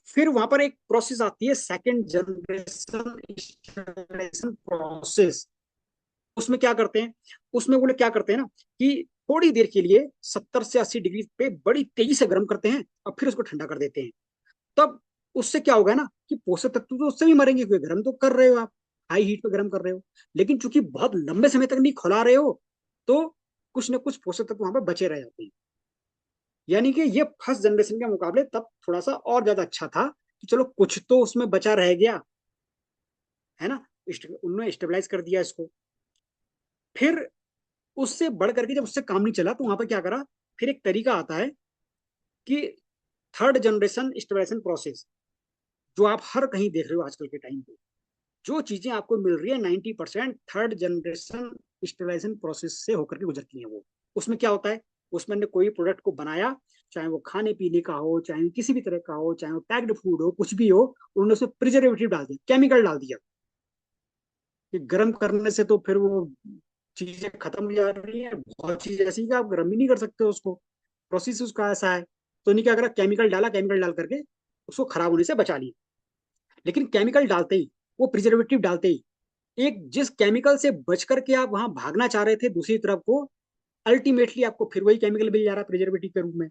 फिर वहां पर एक प्रोसेस आती है सेकेंड जनरेशन स्टेरिलाइजेशन प्रोसेस। उसमें क्या करते हैं, उसमें वो लोग क्या करते हैं ना, कि थोड़ी देर के लिए 70 से 80 डिग्री पे बड़ी तेजी से गर्म करते हैं और फिर उसको ठंडा कर देते हैं। तब उससे क्या होगा ना, कि पोषक तत्व तो उससे भी मरेंगे, क्योंकि गर्म तो कर रहे हो आप, हाई हीट पे गर्म कर रहे हो। लेकिन चूंकि बहुत लंबे समय तक नहीं खुला रहे हो, तो कुछ ना कुछ पोषक तत्व वहां पर बचे रह जाते हैं। यानी कि ये फर्स्ट जनरेशन के मुकाबले तब थोड़ा सा और ज्यादा अच्छा था, कि चलो कुछ तो उसमें बचा रह गया, है ना। उन्होंने स्टेबलाइज कर दिया इसको। फिर उससे बढ़ करके जब उससे काम नहीं चला, तो वहां पर क्या करा, फिर एक तरीका आता है कि थर्ड जनरेशन स्टेबलाइजेशन प्रोसेस, जो आप हर कहीं देख रहे हो आजकल के टाइम पे। जो चीजें आपको मिल रही है 90% थर्ड जनरेशन स्टेबलाइजेशन प्रोसेस से होकर के गुजरती है वो। उसमें क्या होता है, उसमें ने कोई प्रोडक्ट को बनाया, चाहे वो खाने पीने का हो, चाहे किसी भी तरह का हो, चाहे वो पैक्ड फूड हो, कुछ भी हो, उन्होंने उसमें प्रिजर्वेटिव डाल दिया, केमिकल डाल दिया। कि गर्म करने से तो फिर वो चीजें खत्म हो जा रही है, बहुत चीज ऐसी कि आप गर्म ही नहीं कर सकते हो उसको। प्रोसेस उसका ऐसा है। तो नहीं क्या करा, केमिकल डाला, केमिकल डाल करके उसको खराब होने से बचा लिया। लेकिन केमिकल डालते ही, वो प्रिजर्वेटिव डालते ही, एक जिस केमिकल से बच करके आप वहां भागना चाह रहे थे दूसरी तरफ को, अल्टीमेटली आपको फिर वही केमिकल मिल जा रहा है प्रिजर्वेटिव के रूप में।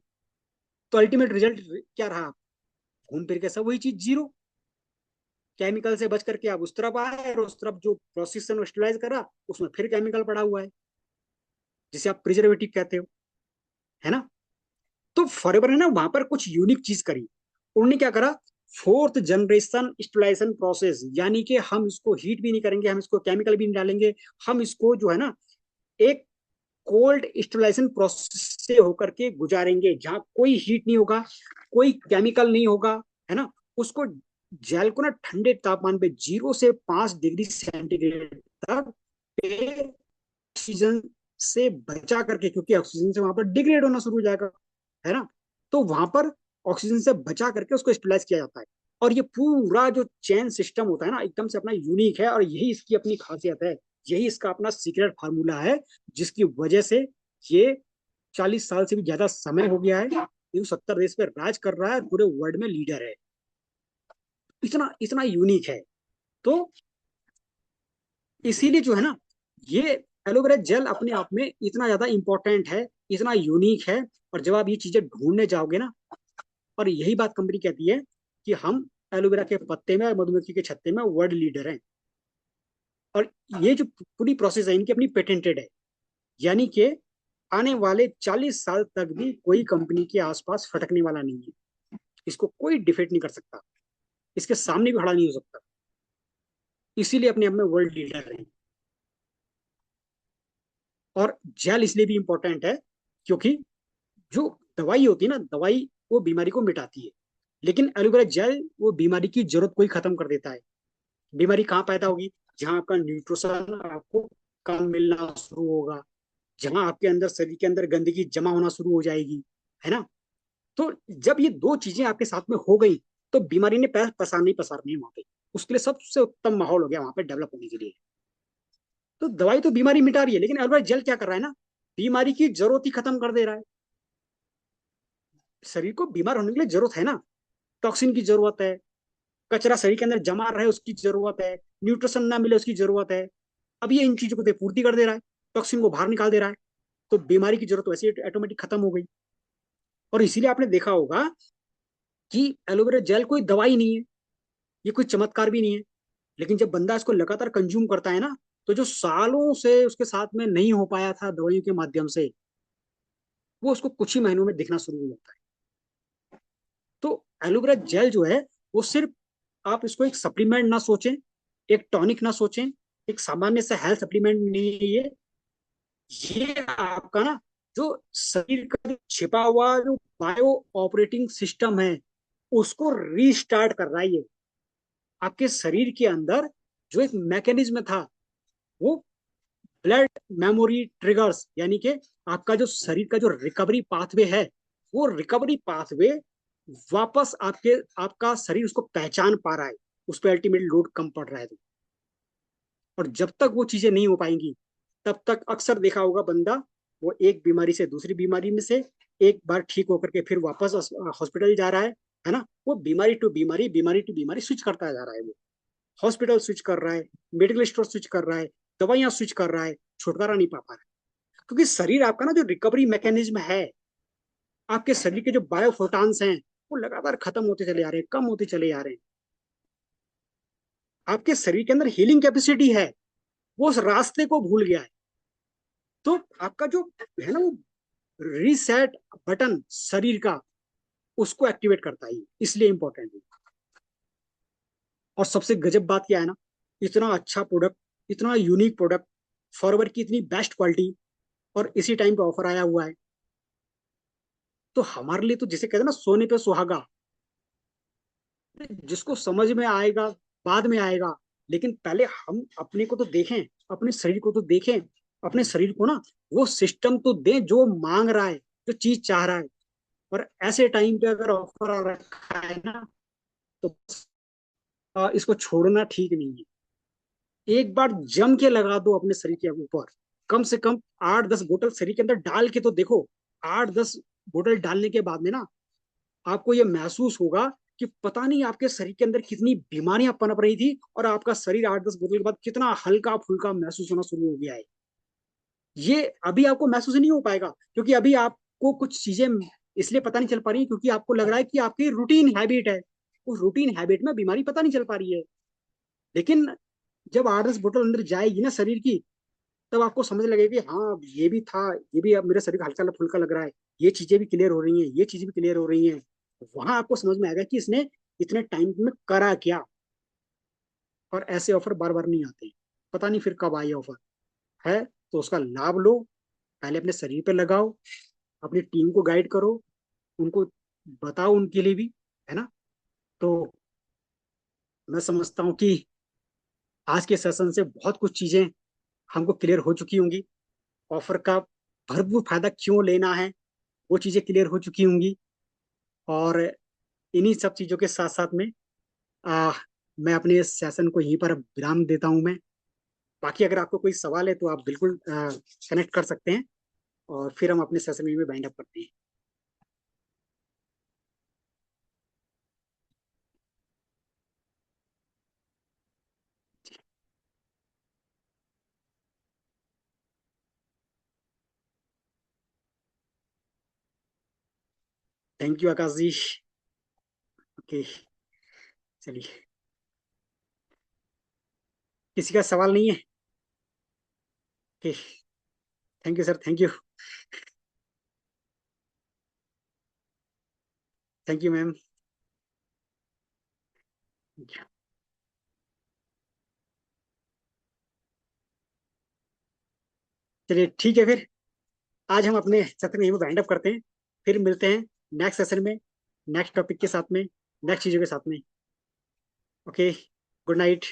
तो अल्टीमेट रिजल्ट क्या रहा? घूम फिर के सब वही चीज, जीरो। केमिकल से बच करके आप उस तरफ आए, और उस तरफ जो प्रोसेस से स्टेलाइज करा, उसमें फिर केमिकल पड़ा हुआ है, जिसे आप प्रिजर्वेटिव कहते हो, है ना। तो फॉरएवर है ना, वहां पर कुछ यूनिक चीज करी। उन्होंने क्या करा, फोर्थ जनरेशन स्टेलाइजेशन प्रोसेस, यानी कि हम इसको हीट भी नहीं करेंगे, हम इसको केमिकल भी नहीं डालेंगे, हम इसको जो है ना, एक कोल्ड स्टेरिलाइजेशन प्रोसेस से होकर के गुजारेंगे, जहां कोई हीट नहीं होगा, कोई केमिकल नहीं होगा, है ना। उसको जेल को ना ठंडे तापमान पे 0 से 5 डिग्री सेंटीग्रेड तक पे ऑक्सीजन से बचा करके, क्योंकि ऑक्सीजन से वहां पर डिग्रेड होना शुरू हो जाएगा, है ना। तो वहां पर ऑक्सीजन से बचा करके उसको स्टेबलाइज किया जाता है। और ये पूरा जो चेन सिस्टम होता है ना, एकदम से अपना यूनिक है, और यही इसकी अपनी खासियत है। यही इसका अपना सीक्रेट फार्मूला है, जिसकी वजह से ये 40 साल से भी ज्यादा समय हो गया है, ये 70 देश पे राज कर रहा है, पूरे वर्ल्ड में लीडर है। इतना इतना यूनिक है। तो इसीलिए जो है ना, ये एलोवेरा जेल अपने आप में इतना ज्यादा इंपॉर्टेंट है, इतना यूनिक है। और जब आप ये चीजें ढूंढने जाओगे ना, और यही बात कंपनी कहती है कि हम एलोवेरा के पत्ते में और मधुमक्खी के छत्ते में वर्ल्ड लीडर हैं। और ये जो पूरी प्रोसेस है इनकी अपनी पेटेंटेड है, यानी कि आने वाले 40 साल तक भी कोई कंपनी के आसपास फटकने वाला नहीं है। इसको कोई डिफेक्ट नहीं कर सकता, इसके सामने भी खड़ा नहीं हो सकता। इसीलिए अपने आप में वर्ल्ड लीडर है। और जेल इसलिए भी इंपॉर्टेंट है क्योंकि जो दवाई होती है ना, दवाई वो बीमारी को मिटाती है, लेकिन एलोवेरा जेल वो बीमारी की जरूरत को ही खत्म कर देता है। बीमारी कहाँ पैदा होगी? जहां आपका न्यूट्रिशन आपको कम मिलना शुरू होगा, जहां आपके अंदर शरीर के अंदर गंदगी जमा होना शुरू हो जाएगी, है ना। तो जब ये दो चीजें आपके साथ में हो गई, तो बीमारी ने पैर पसारनी है वहां पे। उसके लिए सबसे उत्तम माहौल हो गया वहां पे डेवलप होने के लिए। तो दवाई तो बीमारी मिटा रही है, लेकिन एलोवेरा जेल क्या कर रहा है ना, बीमारी की जरूरत ही खत्म कर दे रहा है। शरीर को बीमार होने के लिए जरूरत है ना, टॉक्सिन की जरूरत है, कचरा शरीर के अंदर जमा रहे उसकी जरूरत है, न्यूट्रिशन ना मिले उसकी जरूरत है। अब ये इन चीजों को पूर्ति कर दे रहा है, टॉक्सिन को बाहर निकाल दे रहा है। तो बीमारी की जरूरत वैसे ही ऑटोमेटिक खत्म हो गई। और इसीलिए आपने देखा होगा कि एलोवेरा जेल कोई दवाई नहीं है, ये कोई चमत्कार भी नहीं है। लेकिन जब बंदा इसको लगातार कंज्यूम करता है ना, तो जो सालों से उसके साथ में नहीं हो पाया था दवाइयों के माध्यम से, वो उसको कुछ ही महीनों में दिखना शुरू हो जाता है। तो एलोवेरा जेल जो है, वो सिर्फ आप इसको एक सप्लीमेंट ना सोचें, एक टॉनिक ना सोचें, एक सामान्य सा हेल्थ सप्लीमेंट नहीं है ये आपका ना, जो शरीर का जो छिपा हुआ जो बायो ऑपरेटिंग सिस्टम है, उसको रीस्टार्ट कर रहा है ये। आपके शरीर के अंदर जो एक मैकेनिज्म था, वो ब्लड मेमोरी ट्रिगर्स, यानी कि आपका जो शरीर का जो रिकवरी पाथवे है, वो रिकवरी पाथवे वापस आपका शरीर उसको पहचान पा रहा है, उस पर अल्टीमेट लोड कम पड़ रहा है। और जब तक वो चीजें नहीं हो पाएंगी, तब तक अक्सर देखा होगा बंदा, वो एक बीमारी से दूसरी बीमारी में से एक बार ठीक होकर के फिर वापस हॉस्पिटल जा रहा है ना। वो बीमारी टू बीमारी स्विच करता जा रहा है। वो हॉस्पिटल स्विच कर रहा है, मेडिकल स्टोर स्विच कर रहा है, दवाइयां स्विच कर रहा है, छुटकारा नहीं पा रहा है। क्योंकि शरीर आपका ना जो रिकवरी मैकेनिज्म है, आपके शरीर के जो बायोफोटान्स हैं, वो लगातार खत्म होते चले जा रहे हैं, कम होते चले जा रहे हैं। आपके शरीर के अंदर हीलिंग कैपेसिटी है, वो उस रास्ते को भूल गया है। तो आपका जो है ना, वो रीसेट बटन शरीर का, उसको एक्टिवेट करता है, इसलिए इंपॉर्टेंट है। और सबसे गजब बात क्या है ना, इतना अच्छा प्रोडक्ट, इतना यूनिक प्रोडक्ट, फॉरवर की इतनी बेस्ट क्वालिटी, और इसी टाइम पे ऑफर आया हुआ है। तो हमारे लिए तो जिसे कहते हैं ना सोने पे सुहागा, जिसको समझ में आएगा बाद में आएगा, लेकिन पहले हम अपने को तो देखें, अपने शरीर को तो देखें, अपने शरीर को ना वो सिस्टम तो दें जो मांग रहा है, जो चीज चाह रहा है। और ऐसे टाइम पे अगर ऑफर आ रखा है ना, तो इसको छोड़ना ठीक नहीं है। एक बार जम के लगा दो अपने शरीर के ऊपर, कम से कम 8-10 बोतल शरीर के अंदर डाल के तो देखो। 8-10 बोतल डालने के बाद में ना, आपको ये महसूस होगा कि पता नहीं आपके शरीर के अंदर कितनी बीमारियां पनप रही थी, और आपका शरीर 8-10 बोतल के बाद कितना हल्का फुल्का महसूस होना शुरू हो गया है। ये अभी आपको महसूस नहीं हो पाएगा, क्योंकि अभी आपको कुछ चीजें इसलिए पता नहीं चल पा रही, क्योंकि आपको लग रहा है कि आपकी रूटीन हैबिट है, उस रूटीन हैबिट में बीमारी पता नहीं चल पा रही है। लेकिन जब 8-10 बोतल अंदर जाएगी ना शरीर की, तब आपको समझ लगेगी, हाँ ये भी था, ये भी अब मेरे शरीर हल्का फुल्का लग रहा है, ये चीजें भी क्लियर हो रही हैं, ये चीजें भी क्लियर हो रही हैं। वहां आपको समझ में आएगा कि इसने इतने टाइम में करा क्या। और ऐसे ऑफर बार बार नहीं आते, पता नहीं फिर कब आए ऑफर। है तो उसका लाभ लो, पहले अपने शरीर पे लगाओ, अपनी टीम को गाइड करो, उनको बताओ उनके लिए भी, है ना। तो मैं समझता हूँ कि आज के सेशन से बहुत कुछ चीजें हमको क्लियर हो चुकी होंगी। ऑफर का भरपूर फायदा क्यों लेना है, वो चीजें क्लियर हो चुकी होंगी। और इन्हीं सब चीजों के साथ साथ में आ, मैं अपने इस सेशन को यहीं पर विराम देता हूँ मैं। बाकी अगर आपको कोई सवाल है तो आप बिल्कुल कनेक्ट कर सकते हैं, और फिर हम अपने सेशन में बाइंड अप करते हैं। Thank you Akash ji. Okay, चलिए। किसी का सवाल नहीं है? Okay, thank you sir, thank you. Thank you ma'am. चलिए ठीक है फिर, आज हम अपने सेशन में यहीं बाइंड अप करते हैं। फिर मिलते हैं नेक्स्ट सेशन में, नेक्स्ट टॉपिक के साथ में, नेक्स्ट चीजों के साथ में। Okay, good night.